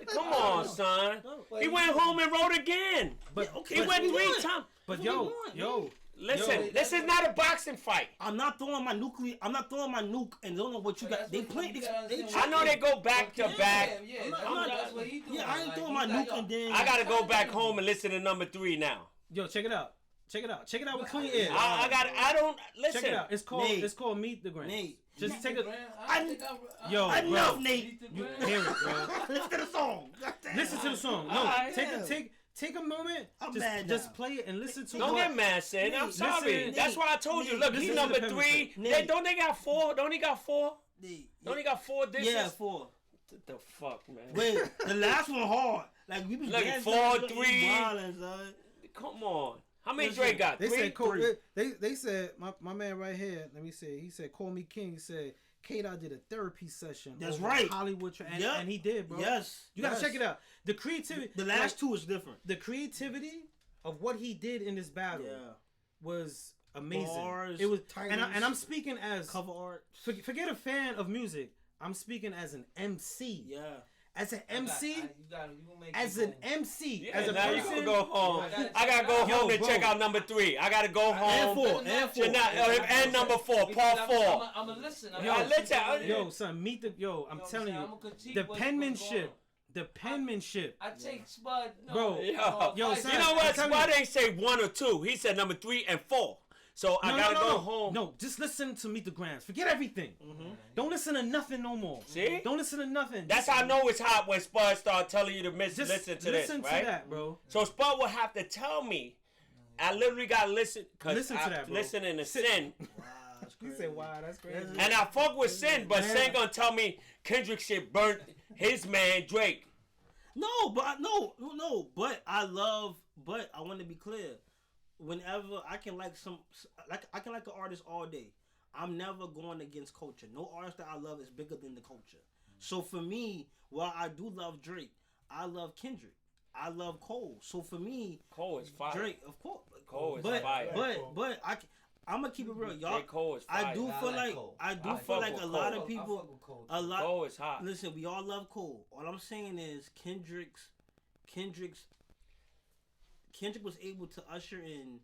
He went home and wrote again. But he went 3 times. But yo, listen, this is not a boxing fight. I'm not throwing my nuke and don't know what you got. They play. I know they go back to back. I ain't throwing my nuke and then. I gotta go back home and listen to number 3 now. Yo, check it out. Check it out with clean ears. I don't listen. Check it out. It's called Meet the Gram. Nate. Just take a. Yo, enough, Nate. You hear it, bro. Listen to the song. Listen to the song. No, take a moment. Just play it and listen to it. Don't get mad, Sid. I'm sorry. That's why I told you. Look, he's number 3. Don't they got 4? Don't he got 4? Don't he got 4 dishes? Yeah, 4. What the fuck, man? Wait, the last one hard. Like we was look, 4, 3. Come on. How many Drake got? They 3? said they said my man right here. Let me see. He said, "Call me King." He said K-Dot did a therapy session. That's right. Hollywood, and he did, bro. Yes, you gotta check it out. The creativity. The last 2 is different. The creativity of what he did in this battle was amazing. Bars, it was, and I'm speaking as cover art. Forget a fan of music. I'm speaking as an MC. Yeah. As an MC, as a person, now you can go home. I gotta go home to check out number 3. I gotta go home. And 4. And number 4, part 4. I'm a listen. Yo, son, meet the. Yo, I'm telling you, the penmanship. I take Spud. Bro, yo, son, you know what? Spud ain't say 1 or 2. He said number 3 and 4. So I gotta go home. No, just listen to Meet the Grams. Forget everything. Don't listen to nothing no more. See? Don't listen to nothing. That's how I know it's hot when Spud start telling you to listen to this, right? Listen to that, bro. So Spud will have to tell me. I literally gotta listen to that, bro. Listening to Sin. Wow, that's crazy. You said, "Wow, that's crazy." And I fuck with Sin, but Sin gonna tell me Kendrick shit burnt his man Drake. No, but I want to be clear. Whenever I can like I can like an artist all day. I'm never going against culture. No artist that I love is bigger than the culture. So for me, while I do love Drake, I love Kendrick. I love Cole. So for me, Cole is fire. Drake, of course. Cole is fire. But I'm gonna keep it real, y'all. Cole is fire. I do feel like a lot of people, Cole is hot. Listen, we all love Cole. All I'm saying is Kendrick was able to usher in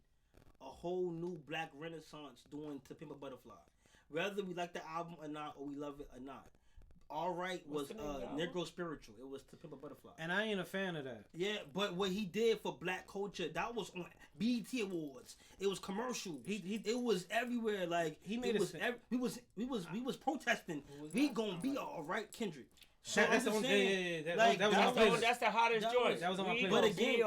a whole new black renaissance doing To Pimp a Butterfly. Whether we like the album or not, or we love it or not, All Right was Negro Spiritual. It was To Pimp a Butterfly. And I ain't a fan of that. Yeah, but what he did for black culture, that was on BET Awards. It was commercials. It was everywhere. Like he made we was protesting. We gonna be all right, Kendrick. So that's the only. That's the hottest joint. That was on my playlist.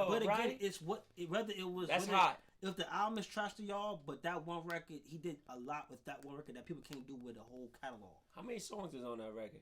But again, it's whether it was hot. If the album is trash to y'all, but that one record, he did a lot with that one record that people can't do with the whole catalog. How many songs is on that record?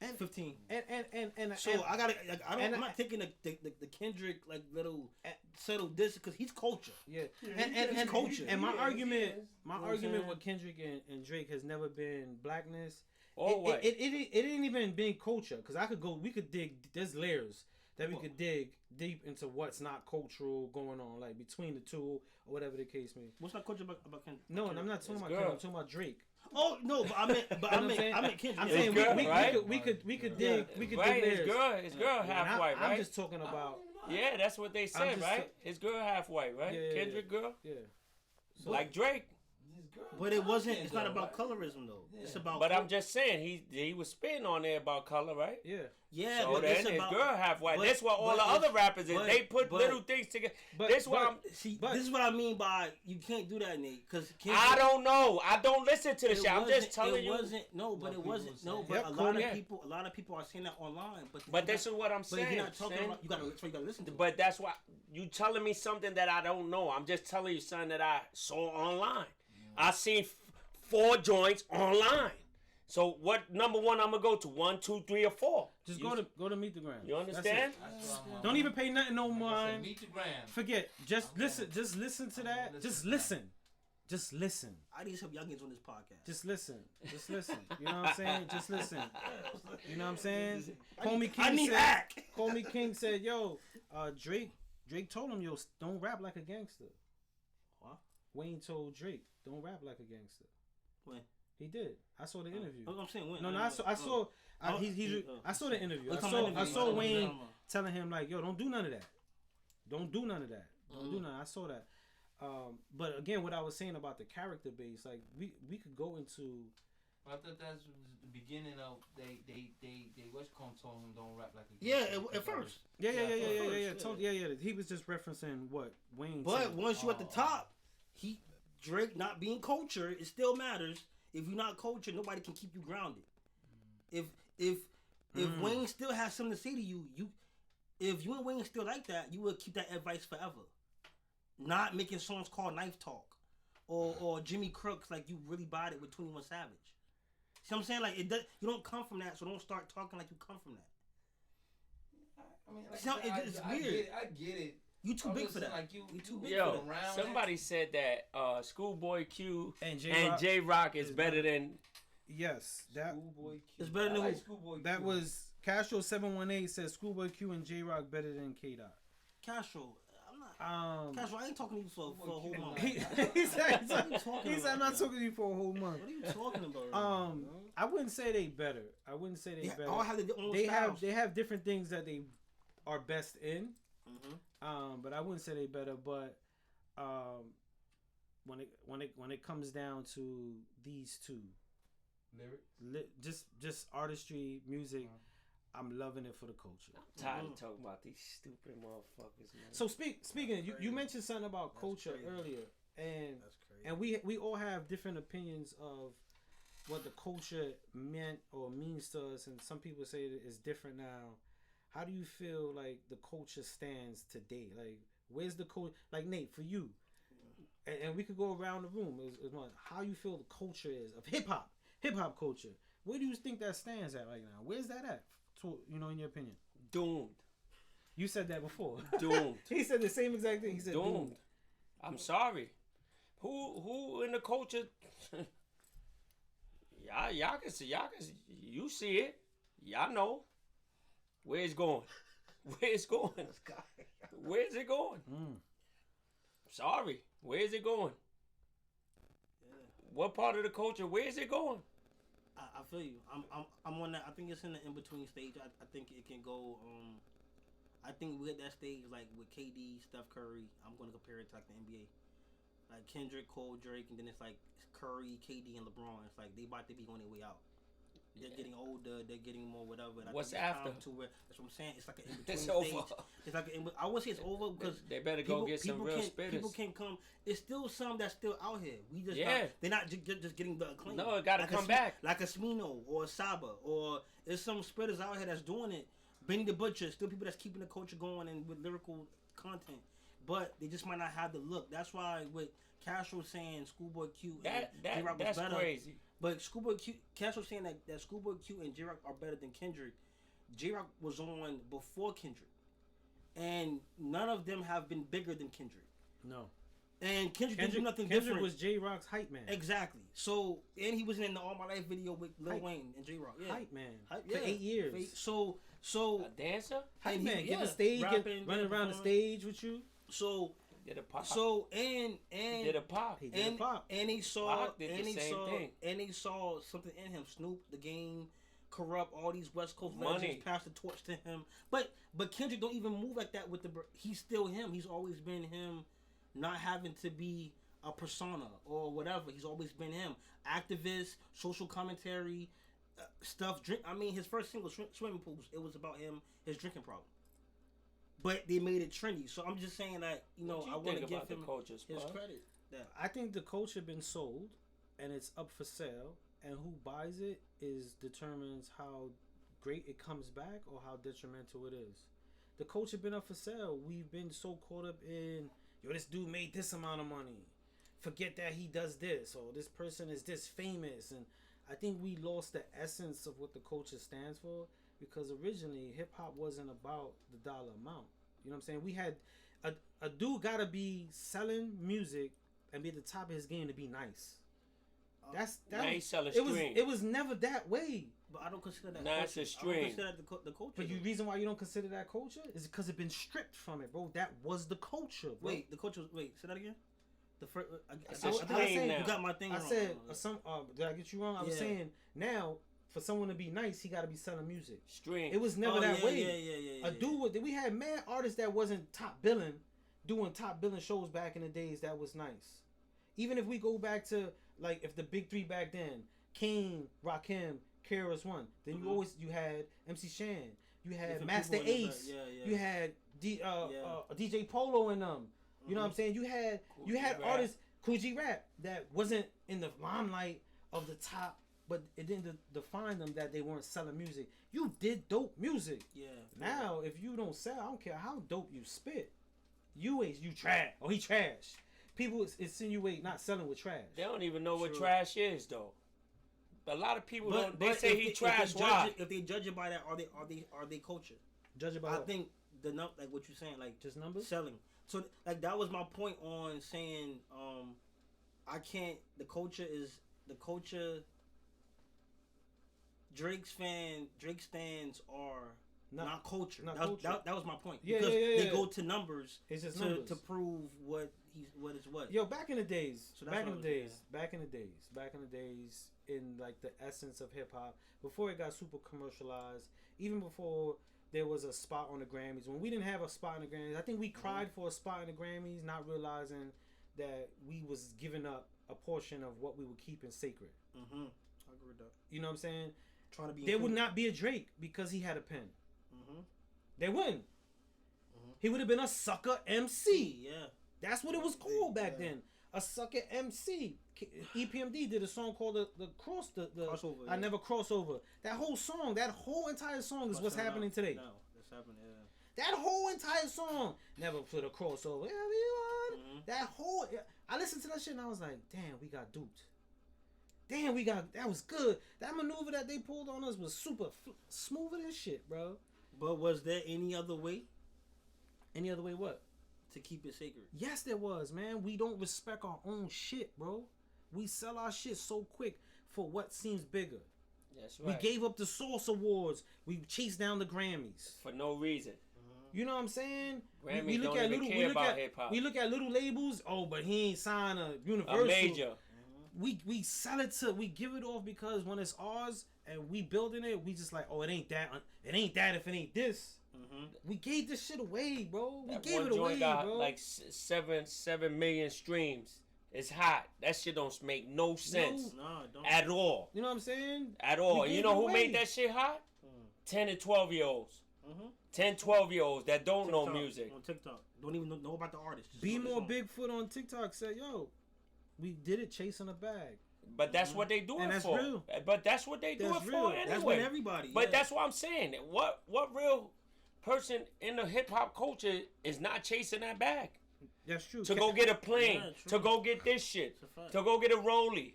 And 15. And so I gotta. I'm not taking the Kendrick like little subtle diss because he's culture. Yeah. And culture. And my argument with Kendrick and Drake has never been blackness. It ain't even been culture because we could dig. There's layers that we could dig deep into what's not cultural going on, like between the two or whatever the case may be. What's not culture about Kendrick? No, and I'm not talking about Kendrick. I'm talking about Drake. Oh no, but I meant Kendrick. I'm saying we could dig layers. His girl half white, right? I'm just talking about. Yeah, that's what they said, right? His girl half white, right? Yeah, Kendrick girl. Yeah. So, like Drake. But it wasn't. It's not about colorism though. Yeah. It's about. But I'm just saying he was spitting on there about color, right? Yeah. Yeah. So but then it's his about, girl half white. That's what all the other rappers is. They put little things together. This is what I mean by you can't do that, Nate. Because I don't know. I don't listen to the shit. I'm just telling you. It wasn't. No, but it wasn't. No, but a lot of people are saying that online. But this is what I'm saying. But you're not talking about. You gotta listen to. But that's why you telling me something that I don't know. I'm just telling you something that I saw online. I seen 4 joints online. So what number one I'm gonna go to? 1, 2, 3, or 4? Just go to Meet the Gram. You understand? Don't even pay nothing no mind. Meet the Gram. Forget. Just listen to that. Just listen. I need some youngins on this podcast. Just listen. You know what I'm saying? Just listen. You know what I'm saying? Comey King said, yo, Drake told him, yo, don't rap like a gangster. What? Wayne told Drake, don't rap like a gangster. When? He did. I saw the interview. I'm saying when. No, I saw the interview. I saw Wayne telling him like, yo, don't do none of that. Don't do none. I saw that. But again, what I was saying about the character base, like we could go into. I thought that's the beginning of they Westcom told him don't rap like a at first. Yeah. He was just referencing what Wayne. But said. Once you at the top, Drake not being culture, it still matters. If you're not culture, nobody can keep you grounded. If Wayne still has something to say to you, if you and Wayne still like that, you will keep that advice forever. Not making songs called Knife Talk or Jimmy Crooks like you really bought it with 21 Savage. See what I'm saying? Like you don't come from that, so don't start talking like you come from that. I mean, it's weird. I get it. You too big for that. Like you too big for that. Somebody said that Schoolboy Q and J Rock is better than. Yes, that Schoolboy Q. It's better than like Schoolboy Q. That was Castro 718 says Schoolboy Q and J Rock better than K Dot. Castro, I'm not. Castro, I ain't talking to you for a whole month. He said I'm not talking to you for a whole month. What are you talking about? I wouldn't say they better. Better. All have their own styles. They have different things that they are best in. But I wouldn't say they better. But when it comes down to these two, just artistry, music, I'm loving it for the culture. I'm tired of talking about these stupid motherfuckers, man. So speaking, you mentioned something about culture earlier, and we all have different opinions of what the culture meant or means to us, and some people say that it's different now. How do you feel like the culture stands today? Like, where's the culture? Like, Nate, for you, and we could go around the room. How you feel the culture is of hip hop culture? Where do you think that stands at right now? Where's that at? In your opinion? Doomed. You said that before. Doomed. He said the same exact thing. He said doomed. I'm sorry. Who in the culture? y'all can see. You see it. Y'all know. Where it's going? Where's it going? Sorry. Where's it going? Yeah. What part of the culture? Where's it going? I feel you. I'm on that. I think it's in the in between stage. I think it can go. I think we're at that stage like with KD, Steph Curry. I'm gonna compare it to like the NBA, like Kendrick, Cole, Drake, and then it's like Curry, KD, and LeBron. It's like they about to be on their way out. They're getting older. They're getting more whatever. And What's I think after? to where, that's what I'm saying. It's like an in-between It's stage. over. It's like I wouldn't say it's over because they better go get some real spitters. People can come. It's still some that's still out here. We just they're not just getting the acclaim. No, it got to like come back. Like a Smino or a Saba or there's some spitters out here that's doing it. Benny the Butcher, still people that's keeping the culture going and with lyrical content. But they just might not have the look. That's why with Castro saying Schoolboy Q and J-Rock was better. Crazy. But Schoolboy Q, Castro saying that Schoolboy Q and J-Rock are better than Kendrick. J-Rock was on before Kendrick. And none of them have been bigger than Kendrick. No. And Kendrick didn't do nothing Kendrick different. was J-Rock's hype man. Exactly. So, and he was in the All My Life video with Lil Wayne and J-Rock. Yeah. Hype man. For 8 years. So a dancer? Hype man. Get the stage, running around the stage with you. So... Did a pop. So and did a pop. He did a pop. And he saw Pac did the same thing. And he saw something in him. Snoop, the game, Corrupt, all these West Coast Money. legends passed the torch to him. But Kendrick don't even move like that with the. He's still him. He's always been him, not having to be a persona or whatever. He's always been him. Activist, social commentary, stuff. Drink. I mean, his first single, Swimming Pools, it was about him, his drinking problem. But they made it trendy, so I'm just saying that I want to give him his credit. I think the culture been sold, and it's up for sale, and who buys it determines how great it comes back or how detrimental it is. The culture been up for sale. We've been so caught up in this dude made this amount of money. Forget that he does this, or this person is this famous, and I think we lost the essence of what the culture stands for. Because originally, hip-hop wasn't about the dollar amount. You know what I'm saying? We had... A dude got to be selling music and be at the top of his game to be nice. It was never that way. But I don't consider that culture. It's a stream. I don't consider that the culture. But the reason why you don't consider that culture is because it's been stripped from it, bro. That was the culture, bro. Wait, the culture... Wait, say that again? The first... You got my thing wrong. I said... did I get you wrong? I was saying, now... For someone to be nice, he got to be selling music. Stream. It was never that way. Yeah. A dude, we had mad artists that wasn't top billing, doing top billing shows back in the days. That was nice. Even if we go back to if the big three back then, King, Rakim, KRS-One. Then you had MC Shan, you had Master Ace, you had DJ Polo and them. You know what I'm saying? You had artists, Kool G Rap, that wasn't in the limelight of the top. But it didn't define them that they weren't selling music. You did dope music. Yeah. Now, if you don't sell, I don't care how dope you spit. You trash. Oh, he trash. People insinuate not selling with trash. They don't even know what trash is, though. A lot of people don't. They say he trash. Why? If they judge it by that, are they culture? Judge it by I what? think like what you're saying, like just numbers selling. So that was my point on saying I can't. The culture. Drake stands are not culture. That was my point. Yeah, because they go to numbers, numbers to prove what is what. Yo, back in the days, so back in the days, in like the essence of hip hop, before it got super commercialized, even before there was a spot on the Grammys. When we didn't have a spot on the Grammys, I think we cried for a spot in the Grammys, not realizing that we was giving up a portion of what we were keeping sacred. I agree with that. You know what I'm saying? There would not be a Drake because he had a pen. They wouldn't. He would have been a sucker MC. Yeah. That's what it was called back then. A sucker MC. EPMD did a song called the Crossover. I Never Crossover. That whole entire song is what's happening today. No, that's happening, yeah. That whole entire song, Never Put a Crossover. Everyone. That whole... I listened to that shit and I was like, damn, we got duped. Damn, that was good. That maneuver that they pulled on us was super smoother than shit, bro. But was there any other way? Any other way what? To keep it sacred. Yes, there was, man. We don't respect our own shit, bro. We sell our shit so quick for what seems bigger. That's right. We gave up the Source Awards. We chased down the Grammys. For no reason. You know what I'm saying? Grammys we look don't at even care about hip-hop. We look at little labels. Oh, but he ain't signed a Universal. A major. We sell it we give it off because when it's ours and we building it, we just like, oh, it ain't that if it ain't this. We gave this shit away, bro. We gave it away, got bro. Like 7 million streams. It's hot. That shit don't make no sense don't. at all. You know what I'm saying? At all. We You gave know it who away. made that shit hot? 10 and 12-year-olds. 10, 12-year-olds that don't know music. On TikTok. Don't even know about the artist. Just Be know the More song. Bigfoot on TikTok said, "Yo, we did it chasing a bag." But that's what they do And it that's for. real. But that's what they do That's it real. for anyway. That's what everybody. But that's what I'm saying. What real person in the hip hop culture is not chasing that bag? That's true. To go get a plane, Yeah, to true. go get this shit, It's a fact. to go get a rollie.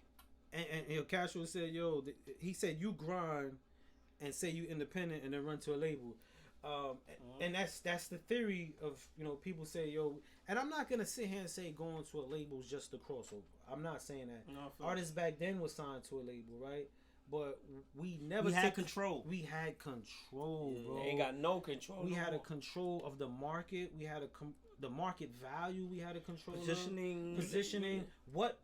And Casual said, "Yo," he said, "You grind and say you independent and then run to a label." And that's the theory of, you know, people say, "Yo," and I'm not gonna sit here and say going to a label is just a crossover. I'm not saying that. No, I feel Artists back then was signed to a label, right? But we never We had took- control. We had control, bro. They ain't got no control. We no had a more. control of the market. We had the market value. We had a control Positioning. of positioning. What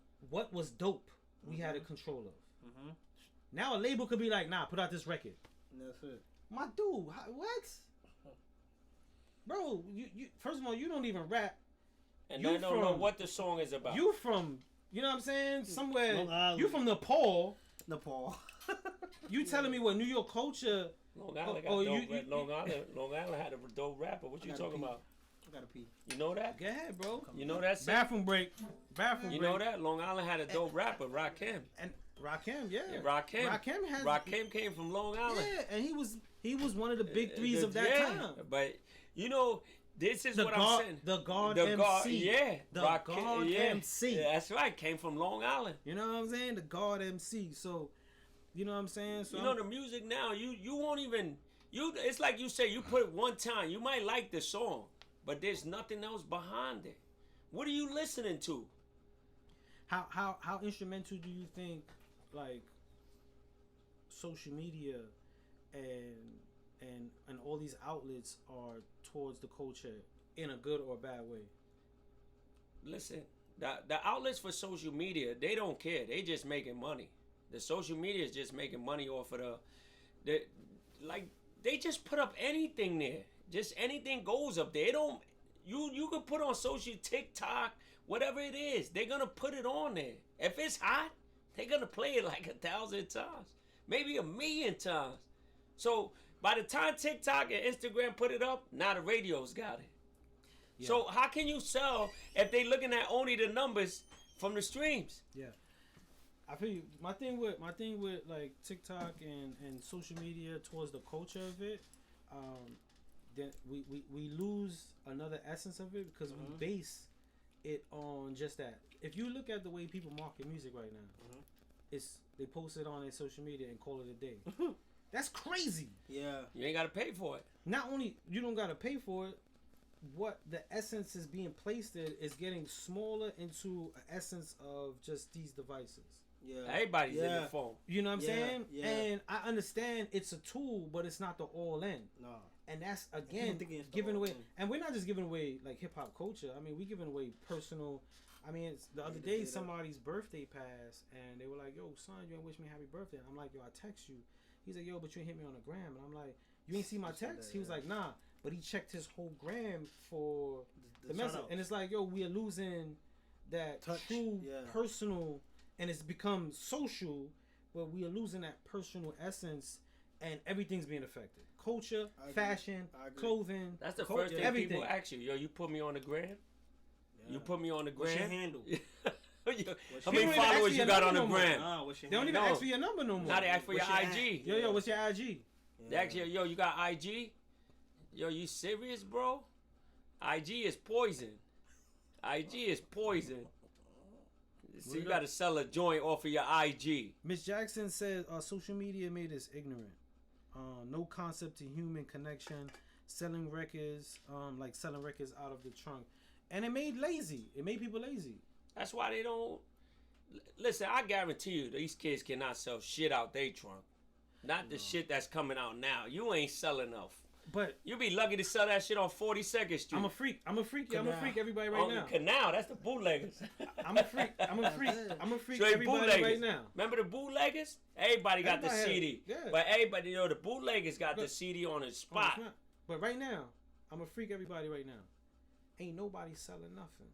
was dope? We had a control of. Mm-hmm. Now a label could be like, "Nah, put out this record." That's it. My dude, what? Bro, you first of all, you don't even rap. And you they don't know from- what the song is about. You from, you know what I'm saying? Somewhere. Long Island. You from Nepal. Nepal. You telling me what New York culture? Long Island got Oh, dope. you- Long Island had a dope rapper. What you gotta talking pee. about? I gotta pee. You know that? Go ahead, bro. You know that? Sid? Bathroom break. Bathroom You break. know that? Long Island had a dope rapper, Rakim. And Rakim, yeah. Yeah, Rakim. Rakim Came from Long Island. Yeah, and he was one of the big threes of that time. But you know, this is The what guard- I'm saying. the guard The guard, MC. yeah. The Rakim, guard yeah. MC. Yeah, that's right. Came from Long Island. You know what I'm saying? The guard MC. So, you know what I'm saying? So You know the music now. You won't even. It's like you say. You put it one time. You might like the song, but there's nothing else behind it. What are you listening to? how instrumental do you think, like, social media and all these outlets are towards the culture in a good or bad way? Listen, the outlets for social media, they don't care. They just making money. The social media is just making money off of they just put up anything there. Just anything goes up there. They don't. You can put on social TikTok, whatever it is. They're gonna put it on there. If it's hot, they're gonna play it like 1,000 times, maybe 1,000,000 times. So by the time TikTok and Instagram put it up, now the radio's got it. Yeah. So how can you sell if they looking at only the numbers from the streams? Yeah. I feel you. My thing with like TikTok and social media towards the culture of it, then we lose another essence of it because we base it on just that. If you look at the way people market music right now, it's they post it on their social media and call it a day. That's crazy. Yeah. You ain't gotta pay for it. Not only you don't gotta pay for it, what the essence is being placed in is getting smaller into an essence of just these devices. Yeah. Everybody's in the phone. You know what I'm Yeah, saying? yeah. And I understand it's a tool, but it's not the all in. No. And that's People again thinking it's the giving away. all-in. And we're not just giving away like hip hop culture. I mean, we're giving away personal. I mean, it's, the other day somebody's birthday passed, and they were like, "Yo, son, you ain't wish me happy birthday." And I'm like, "Yo, I text you." He's like, "Yo, but you ain't hit me on the gram." And I'm like, "You ain't see my text?" He was like, "Nah," but he checked his whole gram for the message, shout-outs. and it's like, "Yo, we are losing that Touch, true yeah. personal." And it's become social, but we are losing that personal essence, and everything's being affected. Culture, I agree. fashion, I agree. clothing. That's the culture, first thing everything. people ask you. Yo, you put me on the gram? Yeah. You put me on the gram? What's your handle? How People many don't even ask followers for you your got on number the no more. gram? What's your They don't handle? even No. ask for your number no more. Now they ask for your What's your IG. Yo, what's your IG? They ask you, yo, you got IG? Yo, you serious, bro? IG is poison. IG is poison. So you got to sell a joint off of your IG. Miss Jackson said social media made us ignorant. No concept to human connection. Selling records, like selling records out of the trunk. And it made lazy. It made people lazy. That's why they don't. Listen, I guarantee you, these kids cannot sell shit out their trunk. Not the shit that's coming out now. You ain't selling enough. But You be lucky to sell that shit on 42nd Street. I'm a freak. I'm a freak everybody right on now. Canal, that's the bootleggers. I'm a freak. I'm a freak Straight everybody bootleggers. right now. Remember the bootleggers? Everybody got the Everybody had CD. it, yeah. But everybody, you know, the bootleggers got the But- CD on the Oh, spot. it's not. But right now, I'm a freak everybody right now. Ain't nobody selling nothing.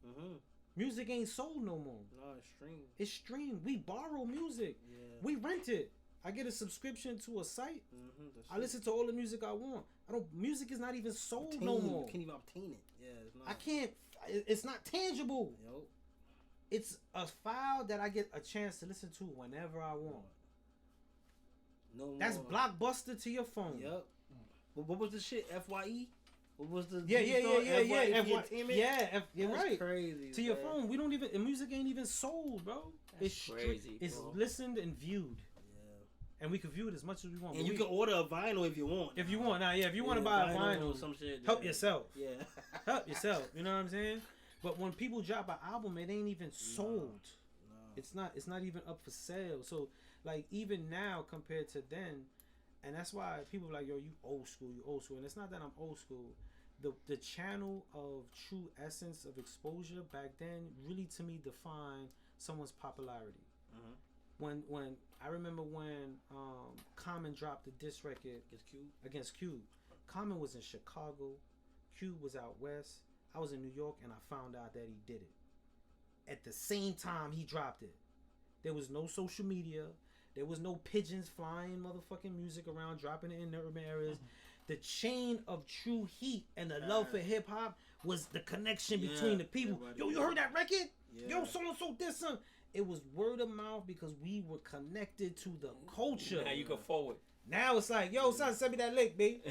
Mm-hmm. Music ain't sold no more. No, it's streamed. It's streamed. We borrow music. Yeah. We rent it. I get a subscription to a site. Mm-hmm. I listen to all the music I want. Music is not even sold no more. You can't even obtain it. Yeah, it's not. I can't. It's not tangible. Yep. It's a file that I get a chance to listen to whenever I want. No That's more. Blockbuster to your phone. Yep. What was the shit? FYE? What was the Yeah. You're That's right. crazy. To your phone, we don't even. Music ain't even sold, bro. That's crazy. It's bro. listened and viewed, Yeah. and we can view it as much as we want. And you can order a vinyl if you want. if you want. Now, if you want to buy a vinyl, or some shit. help yourself. Yeah. Help yourself. You know what I'm saying? But when people drop an album, it ain't even sold. No. It's not even up for sale. So like even now compared to then, and that's why people are like, yo, you old school. And it's not that I'm old school. The channel of true essence of exposure back then really to me defined someone's popularity. Mm-hmm. When I remember when Common dropped the diss record against Cube. Common was in Chicago, Cube was out west. I was in New York and I found out that he did it. At the same time he dropped it. There was no social media. There was no pigeons flying motherfucking music around, dropping it in the urban areas. The chain of true heat and the love for hip hop was the connection between the people. Yo, you heard that record? Yeah. Yo, so and so did something. It was word of mouth because we were connected to the culture. Now you go forward. Now it's like, yo, son, send me that link, B.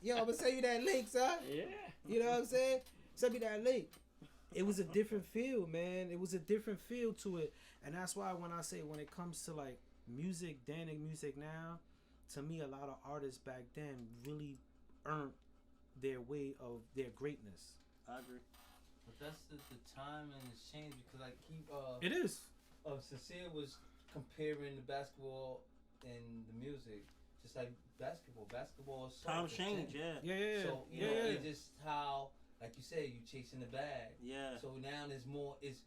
Yo, I'm gonna send you that link, son. Yeah. You know what I'm saying? Send me that link. It was a different feel, man. It was a different feel to it. And that's why when I say when it comes to like music then and music now, to me a lot of artists back then really earned their way of their greatness. I agree. But that's the time and it's changed because like It is. Sincere was comparing the basketball and the music, just like basketball. Basketball is Time change, yeah. Yeah. So you know, it's just how, like you said, you chasing the bag. Yeah. So now there's more. It's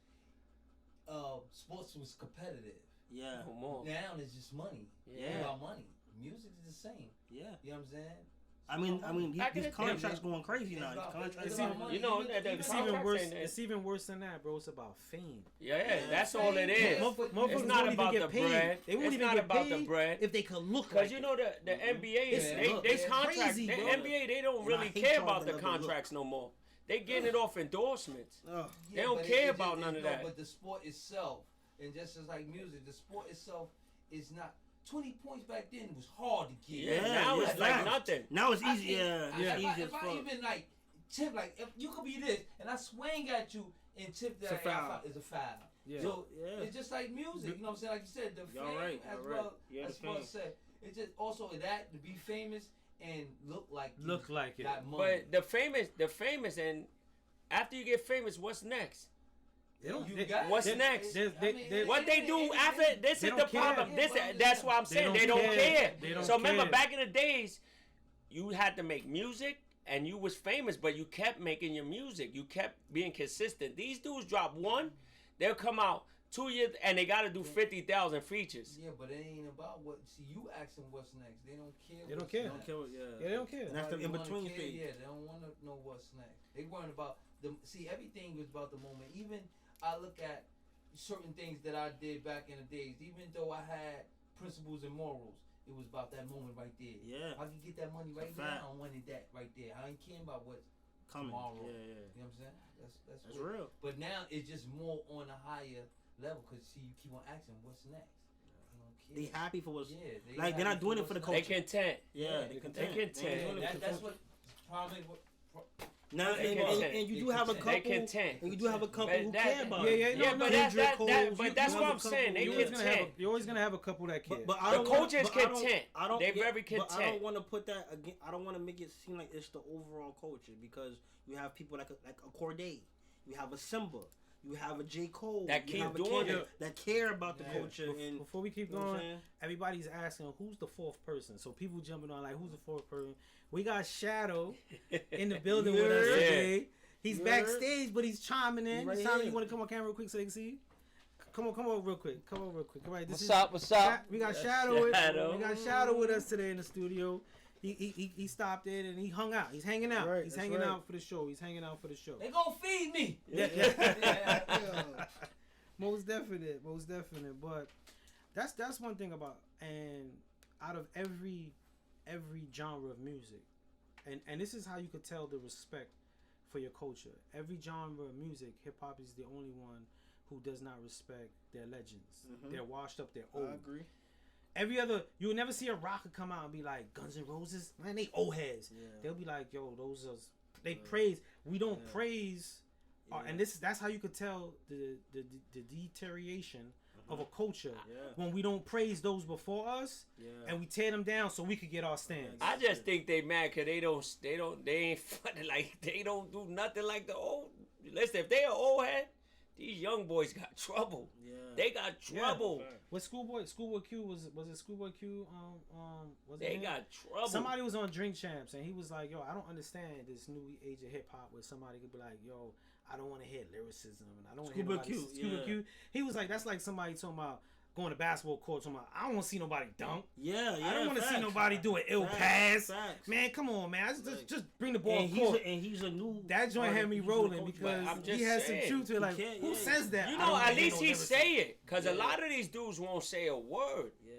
sports was competitive. Yeah. No more. Now it's just money. Yeah. It's about money. Music is the same. Yeah. You know what I'm saying? I mean, Back in these the contracts day, going crazy now. It's These contracts, it's about money. You know, Even- that the It's contracts even worse. ain't- It's even worse than that, bro. It's about fame. Yeah, that's all it is. Motherfuckers It's not won't even about get the paid. bread. They won't It's even not get about paid the bread. if they could look Because like you know the NBA, It's they contract. crazy, The bro. NBA, they don't And I really hate care y'all about the that never look. contracts no more. They getting it off endorsements. Oh. They don't but care about none of that. But the sport itself, and just as like music, the sport itself is not. 20 points back then was hard to get. Yeah, now it's like nothing. Now it's easy. Yeah, it's easy as If I fuck. even like tip, like if you could be this, and I swing at you and tip that, It's a foul. is a foul. Yeah. So Yeah. it's just like music, you know what I'm saying? Like you said, the Y'all fame right, as y'all well. right. Yeah, as the well fame. said, it's just also that to be famous and look like you Look like it. got money. But the famous, and after you get famous, what's next? They don't. You They, got it. What's they- next? they- What they do after this they is don't the care. problem. This Yeah, but that's why I'm they saying don't they don't care. care. They don't So remember care. back in the days, you had to make music and you was famous, but you kept making your music. You kept being consistent. These dudes drop one, they'll come out 2 years and they got to do 50,000 features. Yeah, but it ain't about what. See, you asking what's next. They don't care. They don't what's care. next. Don't care what- Yeah, they don't care. And that's the Nobody in wanna between care, stage. Yeah, they don't want to know what's next. They worrying about the. See, everything was about the moment. Even I look at certain things that I did back in the days. Even though I had principles and morals, it was about that moment right there. Yeah. I can get that money right fact. now. I wanted that right there. I ain't caring about what's Coming. tomorrow. Yeah, You know what I'm saying? That's That's what- real. But now it's just more on a higher level because see, you keep on asking what's next. They They don't care. happy for what's. Yeah, Like, they're not doing it for the what's They next. culture. content. Yeah, they they content. content. They content. They doing it Yeah, for the that's culture. what probably what. Now, They and content. you do have a They couple. content. And you do have a couple But who that- care about Yeah, it. yeah, Yeah, no, but no, that's Kendrick, that, Cole, that you but that's have what a I'm couple- saying. They You're always gonna have. content. You're always gonna have a couple that care. But I The don't culture wanna- is but I don't- content. I don't, They very But I don't content. want to put that again. I don't want to make it seem like it's the overall culture because you have people like a Corday, you have a Simba, you have a J. Cole That you keep have a doing Kendrick it. that care about the Yeah. culture. And Before we keep you know what I'm going, saying? everybody's asking who's the fourth person. So people jumping on like, who's the fourth person? We got Shadow in the building with us Yeah. today. He's Yeah. backstage, but he's chiming in. Right Simon, here. you want to come on camera real quick so they can see you? Come on real quick. All right, What's up? We got Shadow. We got Shadow with us today in the studio. he stopped it and he hung out. He's hanging out. Right, He's that's hanging right. out for the show. He's hanging out for the show. They gonna feed me. Yeah. Most definite. But that's one thing about, and out of every genre of music, and this is how you could tell the respect for your culture. Every genre of music, hip hop is the only one who does not respect their legends. Mm-hmm. They're washed up. They're old. I agree. Every other, you'll never see a rocker come out and be like Guns N' Roses. Man, they old heads. Yeah. They'll be like, yo, those are. They praise. We don't praise. And that's how you could tell the deterioration of a culture when we don't praise those before us and we tear them down so we could get our stands. I just think they mad because they ain't funny, like they don't do nothing like the old. Listen, if they are old head, these young boys got trouble. Yeah. They got trouble. What Schoolboy Q was it Schoolboy Q? Was it they him? got trouble. Somebody was on Drink Champs and he was like, yo, I don't understand this new age of hip hop where somebody could be like, yo, I don't want to hear lyricism and I don't want to hear nobody. Scuba Q. He was like, that's like somebody talking about going to basketball court talking about, I don't want to see nobody dunk. Yeah. I don't want to see nobody do an ill pass. Facts. Man, come on, man. Just bring the ball court. And he's a new. That joint had me rolling because he has some truth to it. Like, who says that? You know, at least he say it. Because a lot of these dudes won't say a word. Yeah.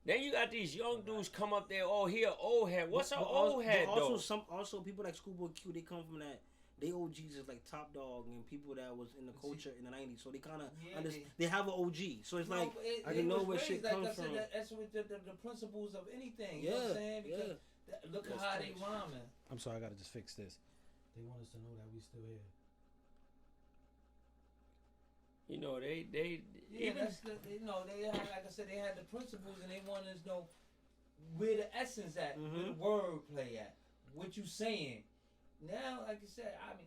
Then you got these young dudes come up there, oh, he an old head. What's an old head, though? Also, people like Schoolboy Q, they come from that. They OGs is like Top Dog and people that was in the culture in the 90s. So they kind of they have an OG. So it's like I can know where shit comes from. That's with the principles of anything. You know what I'm saying? Because look at how they rhyming. I'm sorry, I gotta just fix this. They want us to know that we still here. You know, they that's they had, like I said, they had the principles and they wanted us to know where the essence at, where the word play at, what you saying. Now, like I said, I mean,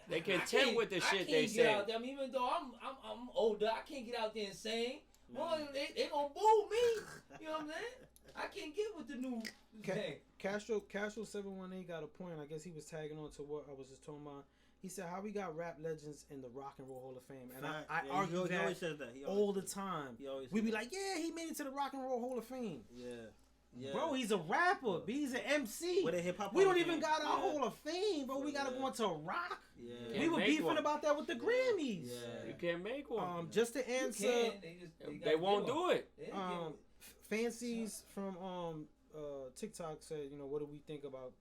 they content with the shit they say. I mean, even though I'm older, I can't get out there and sing. Well, they gonna boo me. You know what I'm saying? I can't get with the new thing. Castro 718 got a point. I guess he was tagging on to what I was just talking about. He said how we got rap legends in the Rock and Roll Hall of Fame, and I argue he always says that. All the time. We be like, yeah, he made it to the Rock and Roll Hall of Fame. Yeah. Bro, he's a rapper. He's an MC. We don't even got our Hall of Fame, bro. We gotta go into rock. Yeah. We were beefing about that with the Grammys. Yeah. You can't make one. Just to answer, they won't do it. Fancies from TikTok said, you know, what do we think about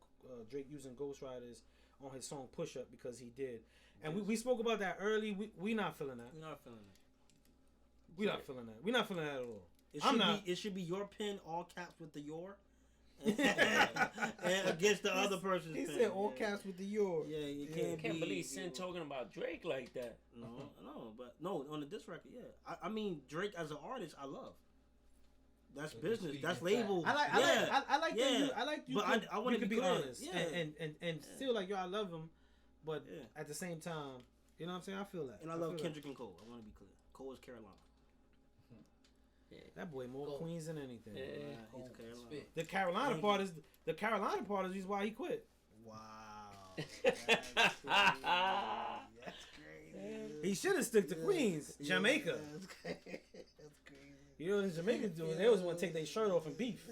Drake using ghostwriters on his song Push Up because he did, and we spoke about that early. We not feeling that. We're not feeling that. We're not feeling that. We're not feeling that at all. It should be your pen, all caps with the your, and against the other person's pen. He said all caps with the your. Yeah, you can't believe Sin talking about Drake like that. No, on the diss record, yeah. I mean, Drake as an artist, I love. That's business. That's label. I like you. I like you. But I want to be honest. Yeah. And still like, yo, I love him, but at the same time, you know what I'm saying? I feel that. And I love Kendrick and Cole. I want to be clear. Cole is Carolina. Yeah. That boy more Queens than anything. Yeah. He's Carolina. The Carolina part is why he quit. Wow. That's crazy. He should have stuck to Queens, Jamaica. That's crazy. You know what the Jamaicans doing? They always want to take their shirt off and beef.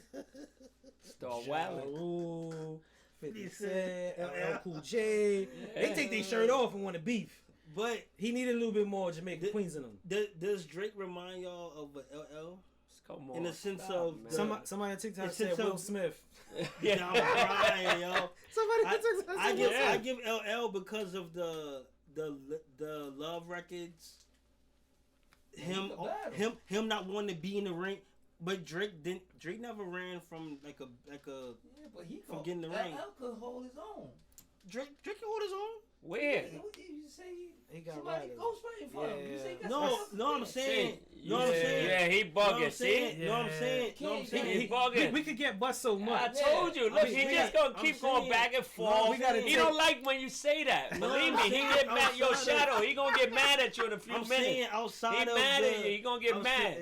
Start wilding. 50 Cent, LL Cool J. They take their shirt off and want to beef. But he needed a little bit more Jamaican Queens in him. Does Drake remind y'all of LL? Come on. In the sense of somebody on TikTok said Will Smith. Yeah, I'm crying, yo. Somebody on TikTok said I give LL because of the Love records. Him not wanting to be in the ring, but Drake never ran from like a but he from getting the ring. LL could hold his own. Drake can hold his own. Where? You say he got somebody ghostwriting for him. You say I'm saying. Yeah, he bugging. See? You know what I'm saying? He bugging. We could get bust so much. I told you. Look, he just gonna keep going back and forth. He don't like when you say that. Believe me, he get mad. Yo, Shadow, he gonna get mad at you in a few minutes. Saying outside he mad at you. He gonna get mad.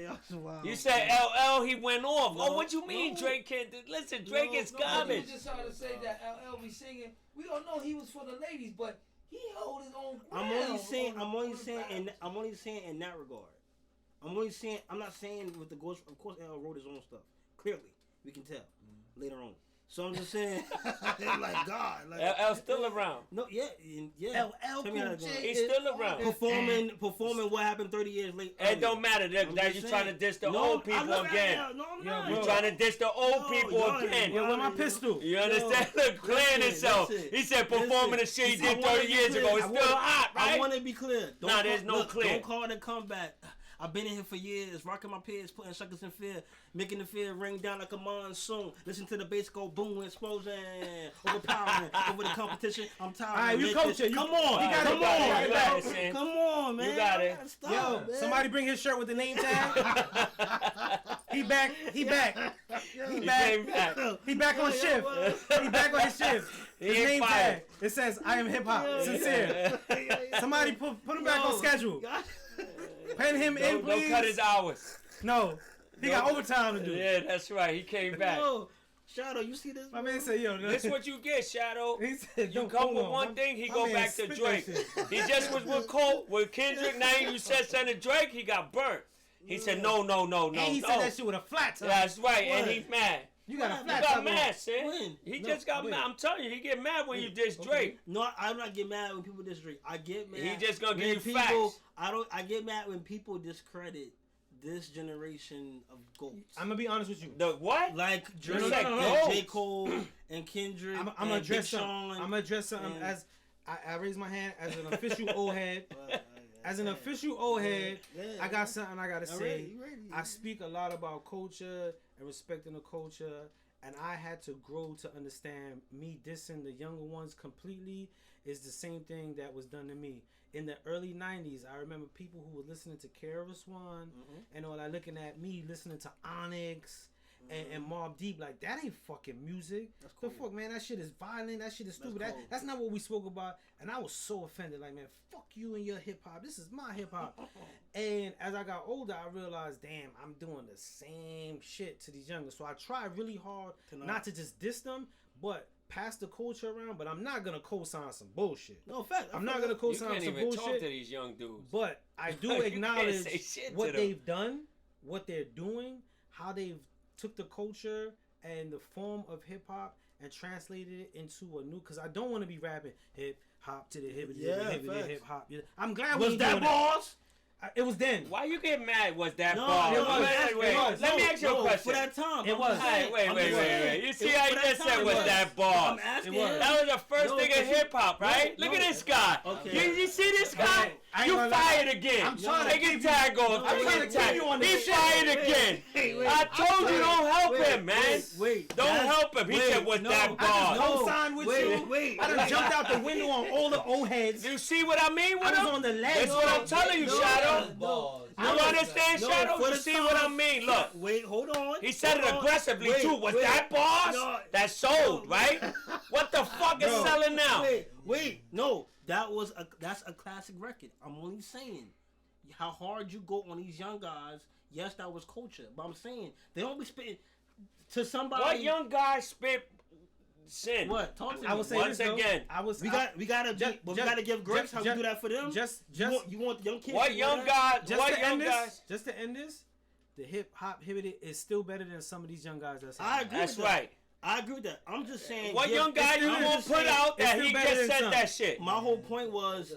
You said LL, he went off. Oh, what you mean Drake can't? Listen, Drake is garbage. You just trying to say that LL be singing. We don't know he was for the ladies, but he held his own ground. I'm only saying in that regard. I'm not saying with the Ghost. Of course, LL wrote his own stuff. Clearly, we can tell later on. So I'm just saying, I'm like God. Like, LL still around. No, yeah. LL Cool J. He's still around. Performing what happened 30 years later. It don't matter. That you trying to diss the old people again. No, I'm not. You trying to diss the old people again. Yo, where my pistol? You understand? Look, clearing himself. He said performing the shit he did 30 years ago. It's still hot, right? I want to be clear. There's no clear. Don't call it a comeback. I've been in here for years, rocking my peers, putting suckers in fear, making the fear ring down like a monsoon. Listen to the bass go boom, explosion, overpowering over the competition. I'm tired. All right, you coach it. Come on, come on, man. You got it. Stop, Yo, man. somebody bring his shirt with the name tag. He back. He back on shift. He back on his shift. His name tag. It says, "I am hip hop, sincere." Somebody put him back on schedule. Pen him in, please. Don't cut his hours. No, he got overtime to do. Yeah, that's right. He came back. Yo, Shadow, you see this? My man said, "Yo, this what you get, Shadow. He said, you come with one thing, he go back to Drake. He just was with Cole, with Kendrick. Now you said something to Drake, he got burnt. He said, no. And he said that shit with a flat top. That's right, and he mad. You got a flat top. top. You got mad, son. He just got mad. I'm telling you, he get mad when you diss Drake. No, I'm not get mad when people diss Drake. I get mad. He just gonna give you people, facts. I get mad when people discredit this generation of goats. I'm gonna be honest with you. The what? Like Drake, J. Cole, and Kendrick. I'm gonna address something. I'm gonna address something as I raise my hand as an official old head. As an official old head, I got something I gotta say. I speak a lot about culture and respecting the culture, and I had to grow to understand me dissing the younger ones completely is the same thing that was done to me. In the early 90s, I remember people who were listening to KRS-One and all that, looking at me listening to Onyx and Mobb Deep, like, that ain't fucking music. That's cool. The fuck, man, that shit is violent, that shit is stupid. That's not what we spoke about. And I was so offended, like, man, fuck you and your hip-hop. This is my hip-hop. And as I got older, I realized, damn, I'm doing the same shit to these youngers. So I try really hard not to just diss them, but pass the culture around. But I'm not going to co-sign some bullshit. No, fact. I'm not going to co-sign some bullshit. You can't even talk to these young dudes. But I do acknowledge what they've done, what they're doing, how they've took the culture and the form of hip hop and translated it into a new. Because I don't want to be rapping hip hop to the hip hop. I'm glad we was that boss. It was then. Why you get mad? Was that no, boss? Wait. Let me ask you a question. For that time, it was. Wait. You see how you just said was that boss? That was the first thing in hip hop, right? Look at this guy. Okay. You see this guy? You fired again. I'm trying to get tag off. I'm trying to tell you on this. He fired again. I told you don't help him, man. Don't help him. He said was that boss? I just co-signed with you. I done jumped out the window on all the old heads. You see what I mean with him? I was on the ledge. That's what I'm telling you, Shadow. You understand, Shadow? You see what I mean? Look. Wait, hold on. He said it aggressively too. Was that boss? That sold, right? What the fuck is selling now? Wait. No, that's a classic record. I'm only saying how hard you go on these young guys. Yes, that was culture, but I'm saying they don't be spitting to somebody. What young guys spit? Sin. What? Talk to me. I will say once this, again. We gotta give grace. How you do that for them? You want the young kids. What young guys? What young guys? Just to end this, the hip hop hibbity is still better than some of these young guys. I agree. That's right. I agree with that. I'm just saying. What young guy you gonna put out that he just said that shit? My whole point was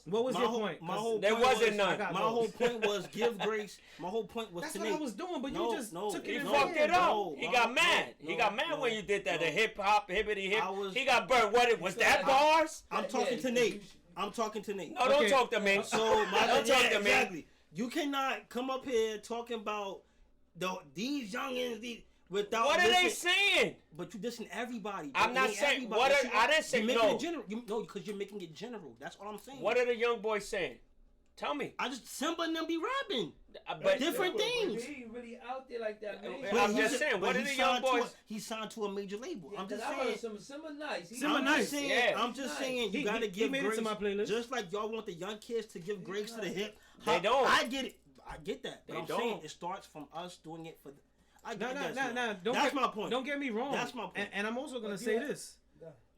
what was your point? There wasn't none. My whole point was give grace. My whole point was that's to what I was doing, but you just took it. He fucked it up. He got mad. He got mad when you did that. The hip hop hibbity hip. He got burnt. What was that bars? I'm talking to Nate. No, don't talk to me. So don't talk to me. Exactly. You cannot come up here talking about these youngins. What are they saying? But you dissing everybody. I'm not saying. I didn't say no. No, because you're making it general. That's all I'm saying. What are the young boys saying? Tell me. Simba and them be rapping. But different things. He really out there like that, man. I'm just saying. What are the young boys? He signed to a major label. Yeah, I'm just saying. Simba nice. I'm just saying. You gotta give grace. To my playlist. Just like y'all want the young kids to give grace to the hip. They don't. I get it. I get that. But I'm saying it starts from us doing it for. No. That's my point. Don't get me wrong. That's my point. And I'm also gonna say this.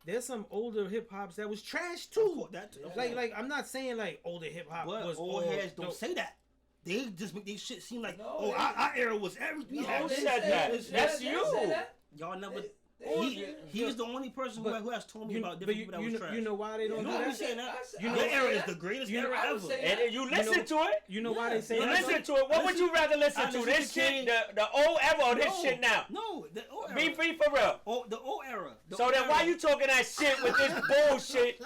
There's some older hip hops that was trash too. Like I'm not saying like older hip hop was old heads don't say that. They just make these shit seem like our era was everything. Who said that? That's you. Y'all never. He's the only person who has told me about different people that was trash. You know why they don't do that? Saying that? Your era is the greatest era ever. And you listen to it. You know why they say You that? listen to it. What would you rather listen to? This shit, the old era, or this shit now? No, the old era. Be free for real. The old era. So then why you talking that shit with this bullshit?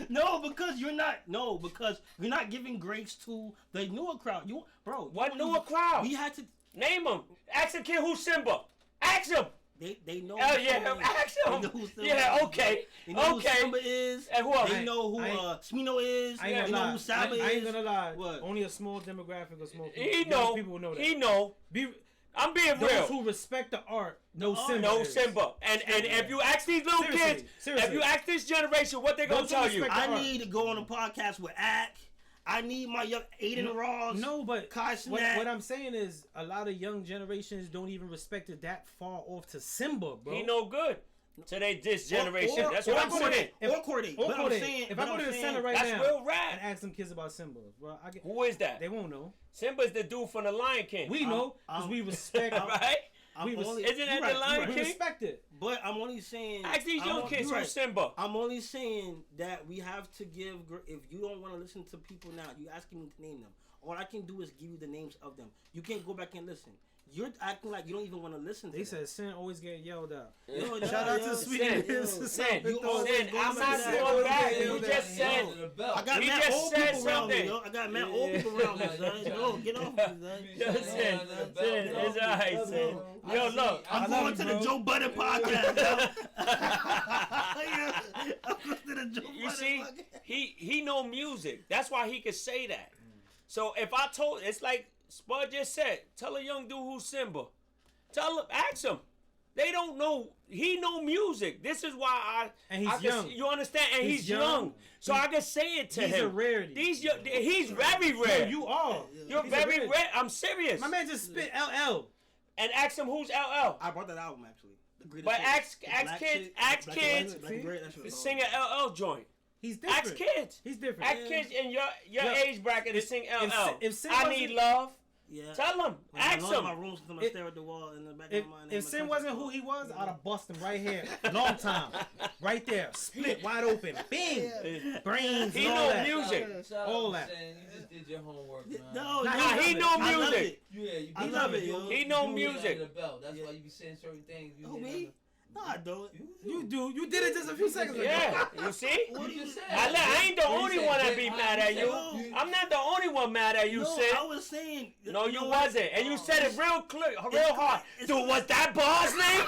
No, because you're not giving grace to the newer crowd. What newer crowd? We had to name them. Ask the kid who's Simba. Ask him. They know. Oh yeah, ask him. Yeah, okay. They know who Simba is. And who else? They know who Smino is. They know who Saba is. I ain't gonna lie. What? Only a small demographic of small people. People know that. He know. I'm being real. Those who respect the art know Simba. No Simba. And if you ask these little kids, if you ask this generation, what they gonna tell you? I need to go on a podcast with Ak. I need my young Aiden Ross. No, but Kai what I'm saying is a lot of young generations don't even respect it that far off to Simba, bro. He no good. So this generation. That's what I'm saying. Or Corday. If I go to the center right now real rap. and ask some kids about Simba, bro, who is that? They won't know. Simba's the dude from the Lion King. We know because we respect. Right? Isn't that the Lion King? We respect it. But I'm only saying. Ask these young kids who's Simba. I'm only saying that we have to give. If you don't want to listen to people now, you asking me to name them. All I can do is give you the names of them. You can't go back and listen. You're acting like you don't even want to listen to They them. said Sin always get yelled out. Shout out to Sin. Sin. I'm not going back. You just said. I got mad old people around me, yo. I got mad old people around me, son. Yo, get off me, son. Sin. It's alright, Sin. Yo, look. I'm going to the Joe Budden podcast, yo. I'm going to the Joe Budden podcast. You see, he know music. That's why he could say that. So if I told, it's like Spud just said, tell a young dude who's Simba. Tell him, ask him. They don't know. He know music. This is why and he's young. You understand? And he's young. So I can say it to him. He's a rarity. He's very rare. No, you are. You're very rare. I'm serious. My man just spit LL. And ask him who's LL. I brought that album actually. But ask kids. Sing an LL joint. He's different. Ask kids. He's different. Ask kids in your age bracket to sing LL. If I need love. Yeah. Tell him. Ask him. My room, I stare at the wall in the back of my mind. If Sin wasn't who he was, I'd have bust him right here. Long time. Right there. Split wide open. Bing. Brains. He all know that. music. All that. You just did your homework, man. No, he know music. I love it, yo. He know music. That's why you be saying certain things. Who, me? No, I don't. You do. You did it just a few seconds ago. Yeah, you see? What you said? I ain't the only one that be mad at you. I'm not the only one mad at you, Sid. I was saying. No, you wasn't. And you said it real clear, real hard. Dude, was that Bar's name?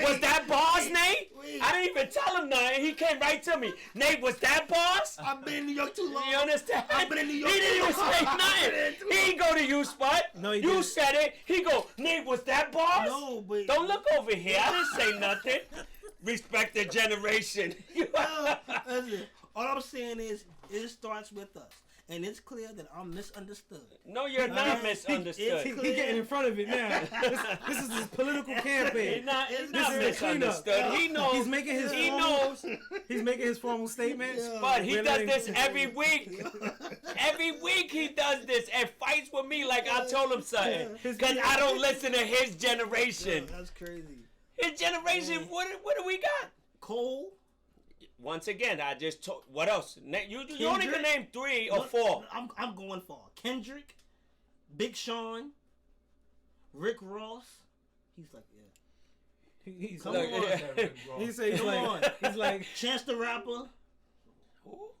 Was that Bar's name? I didn't even tell him nothing. He came right to me. Nate, was that Bar's? I've been in New York too long. You understand? I've been in New York He didn't even say nothing. He didn't go to you, Spud. No, he You didn't. said it. He go, Nate, was that Bar's? No, but. Don't look over here. I didn't say nothing. Respect the generation. Listen, all I'm saying is it starts with us. And it's clear that I'm misunderstood. No, you're not misunderstood. He getting in front of it now. This is his political campaign. It's not misunderstood. He knows. He's making his. He formal, knows. He's making his formal statement. But he does this every week. Every week he does this and fights with me like I told him something. Because I don't listen to his generation. That's crazy. His generation, what do we got? Cole. Once again, I just told. What else? You only can name 3 or 4. I'm going for Kendrick, Big Sean, Rick Ross. He's like, yeah. He's Come on. He said he's like Chance the Rapper. Who?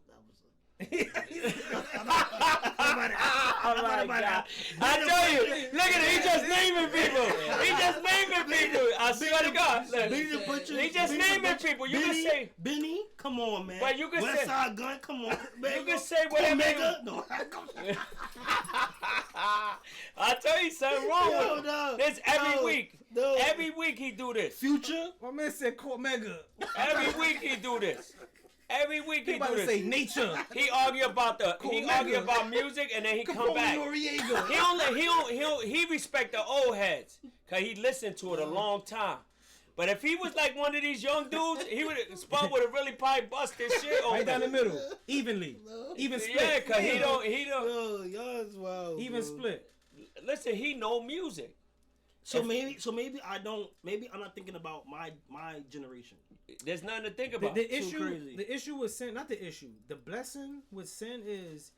Oh my God. I tell you, look at it. He just naming people. He just naming people. I swear to God. He just naming people. You can say Benny. Come on, man. But you can say Westside Gun. Come on. You can say whatever. Omega. No. I tell you something wrong. No. This every week. No. Every week he do this. Future. my man said Mega. Every week he do this. Every week he about do to this. say nature. He argue about music and then he come back. He respect the old heads cause he listened to it a long time. But if he was like one of these young dudes, Spud would have really probably bust this shit open. Right down the middle, evenly, even split. Yeah, cause he don't. Yo, y'all as well. Even split. Listen, he know music. So maybe I don't. Maybe I'm not thinking about my generation. There's nothing to think about. The issue with Sin, not the issue. The blessing with Sin is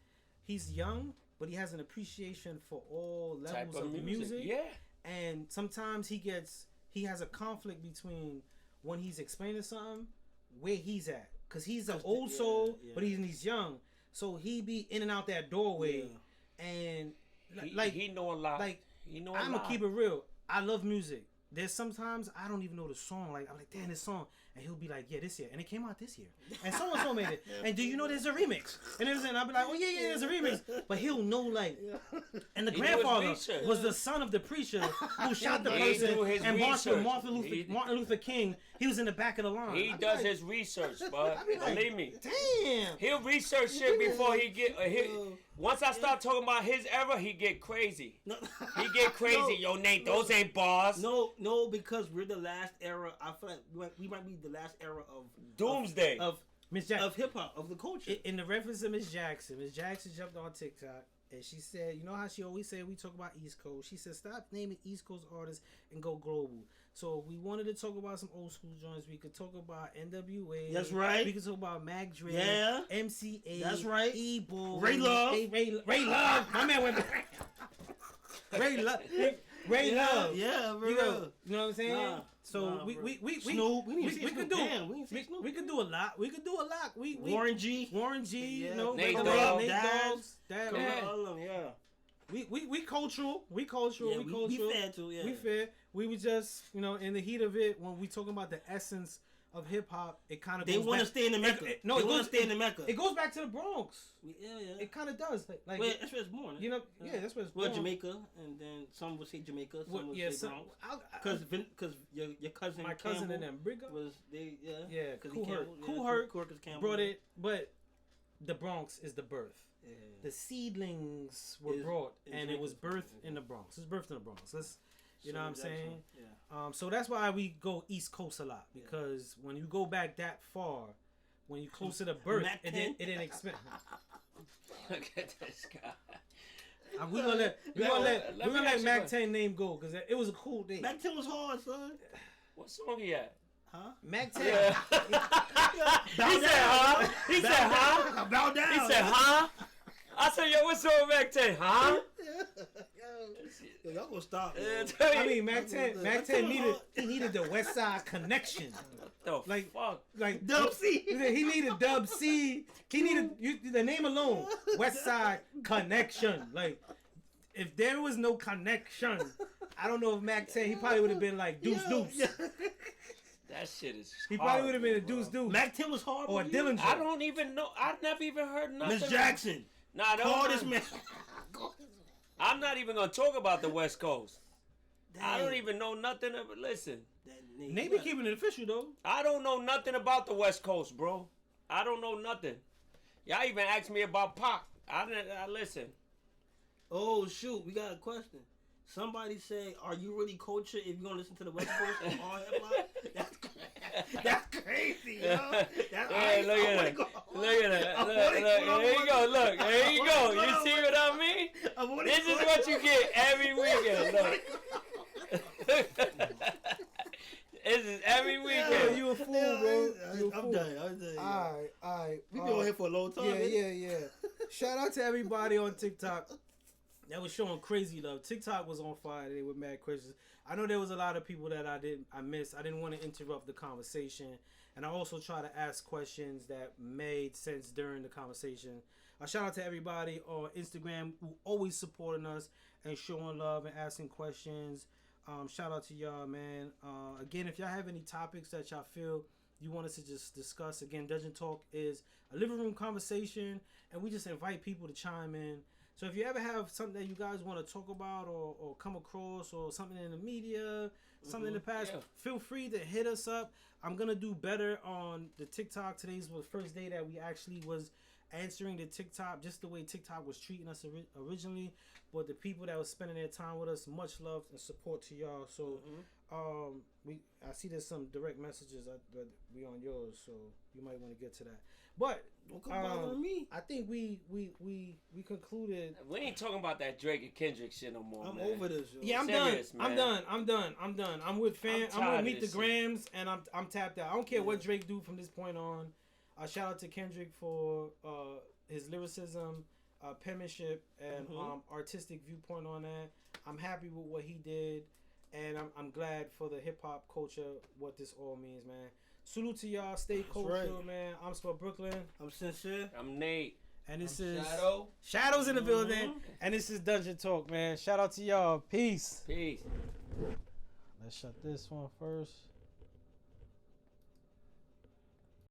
he's young, but he has an appreciation for all levels of music. Yeah. And sometimes he has a conflict between when he's explaining something, where he's at, because he's an old soul, but he's young, so he be in and out that doorway, and he know a lot. Like I'm gonna keep it real. I love music. There's sometimes I don't even know the song. Like I'm like, damn, this song, and he'll be like, yeah, this year, and it came out this year, and so and so made it. And do you know there's a remix? And I'll be like, oh yeah, there's a remix. But he'll know like, and the grandfather was the son of the preacher who shot the person and marched with Martin Luther King. He was in the back of the line. He does his research, but believe me, damn, he'll research shit before he get. Once I start talking about his era, he get crazy. No. He get crazy. Yo, Nate, those ain't bars. No, because we're the last era. I feel like we might be the last era of Doomsday of Miss Jackson, of hip hop, of the culture. In the reference to Miss Jackson jumped on TikTok and she said, you know how she always said we talk about East Coast. She said, stop naming East Coast artists and go global. So we wanted to talk about some old school joints. We could talk about NWA. That's right. We could talk about Mac Dre. Yeah. MCA. That's right. E-Bull. Ray Love. Ray Love. My man went. Ray Love. Ray Love. Yeah, you know what I'm saying? Snoop. We could do a lot. We could do a lot. Warren G. You know, Nate Dogs. Yeah. We cultural. We cultural. We fair too. Yeah. We fair. We were just, you know, in the heat of it when we talking about the essence of hip hop. It kind of they want to stay in the Mecca. They want to stay in the Mecca. It goes back to the Bronx. Yeah. It kind of does. Like well, that's where it's born. You know, that's where it's born. Well, Jamaica, and then some would say Jamaica, some would say Bronx. Because your cousin, my cousin Campbell and them, Briga was they Cool Herc brought it, but the Bronx is the birth. Yeah. The seedlings were brought, and it was birthed in the Bronx. It's birthed in the Bronx. You know what I'm saying? Yeah. So that's why we go East Coast a lot, because when you go back that far, when you close to the birth, it didn't expand. Look at this guy. We're gonna let Mac 10 name go because it was a cool day. Mac 10 was hard, son. What song he at? Huh? Mac 10. Yeah. He said, huh? He said, huh? Bow down. He said, huh? I said, yo, what's wrong with Mac 10? Huh? Yo, y'all gonna stop. I mean, Mac 10 needed the West Side connection. What the fuck? Like Dub C. He needed Dub C. He needed the name alone. West Side connection. Like, if there was no connection, I don't know if Mac 10, he probably would have been like Deuce. That shit is He probably would have been a Deuce. Mac 10 was hard. Or a Dillinger. I don't even know. I've never even heard nothing. Miss Jackson. Nah, hardest man. I'm not even gonna talk about the West Coast. Damn. I don't even know nothing of it. Listen. They be keeping it official though. I don't know nothing about the West Coast, bro. I don't know nothing. Y'all even asked me about Pac. I listen. Oh shoot, we got a question. Somebody say, "Are you really culture if you're gonna listen to the West Coast and all hip hop?" That's crazy, yo. Hey, look at that. Look at that. Look, here you go. Look, here you go. You see what I mean? This is what you get every weekend. Look. This is every weekend. Yeah, you a fool, bro. I'm done. All right. We've been on here for a long time. Yeah. Shout out to everybody on TikTok that was showing crazy love. TikTok was on fire today with mad questions. I know there was a lot of people that I missed. I didn't want to interrupt the conversation, and I also try to ask questions that made sense during the conversation. Shout out to everybody on Instagram who always supporting us and showing love and asking questions. Shout out to y'all, man. Again, if y'all have any topics that y'all feel you want us to just discuss, again, Dungeon Talk is a living room conversation, and we just invite people to chime in. So if you ever have something that you guys want to talk about or come across, or something in the media, something in the past, feel free to hit us up. I'm going to do better on the TikTok. Today's was the first day that we actually was answering the TikTok, just the way TikTok was treating us originally. But the people that was spending their time with us, much love and support to y'all. So I see there's some direct messages, but we on yours, so you might want to get to that. But don't come bothering me. I think we concluded. We ain't talking about that Drake and Kendrick shit no more. I'm man. over this. Yo. Yeah, I'm Serious, done. man. I'm done. I'm with fam. I'm with Meet the shit. Grams, and I'm tapped out. I don't care what Drake do from this point on. Shout out to Kendrick for his lyricism, penmanship, and artistic viewpoint on that. I'm happy with what he did, and I'm glad for the hip hop culture what this all means, man. Salute to y'all. Stay cultural, man. I'm Sport Brooklyn. I'm Sincere. I'm Nate. And this I'm is Shadows in the building. And this is Dungeon Talk, man. Shout out to y'all. Peace. Peace. Let's shut this one first.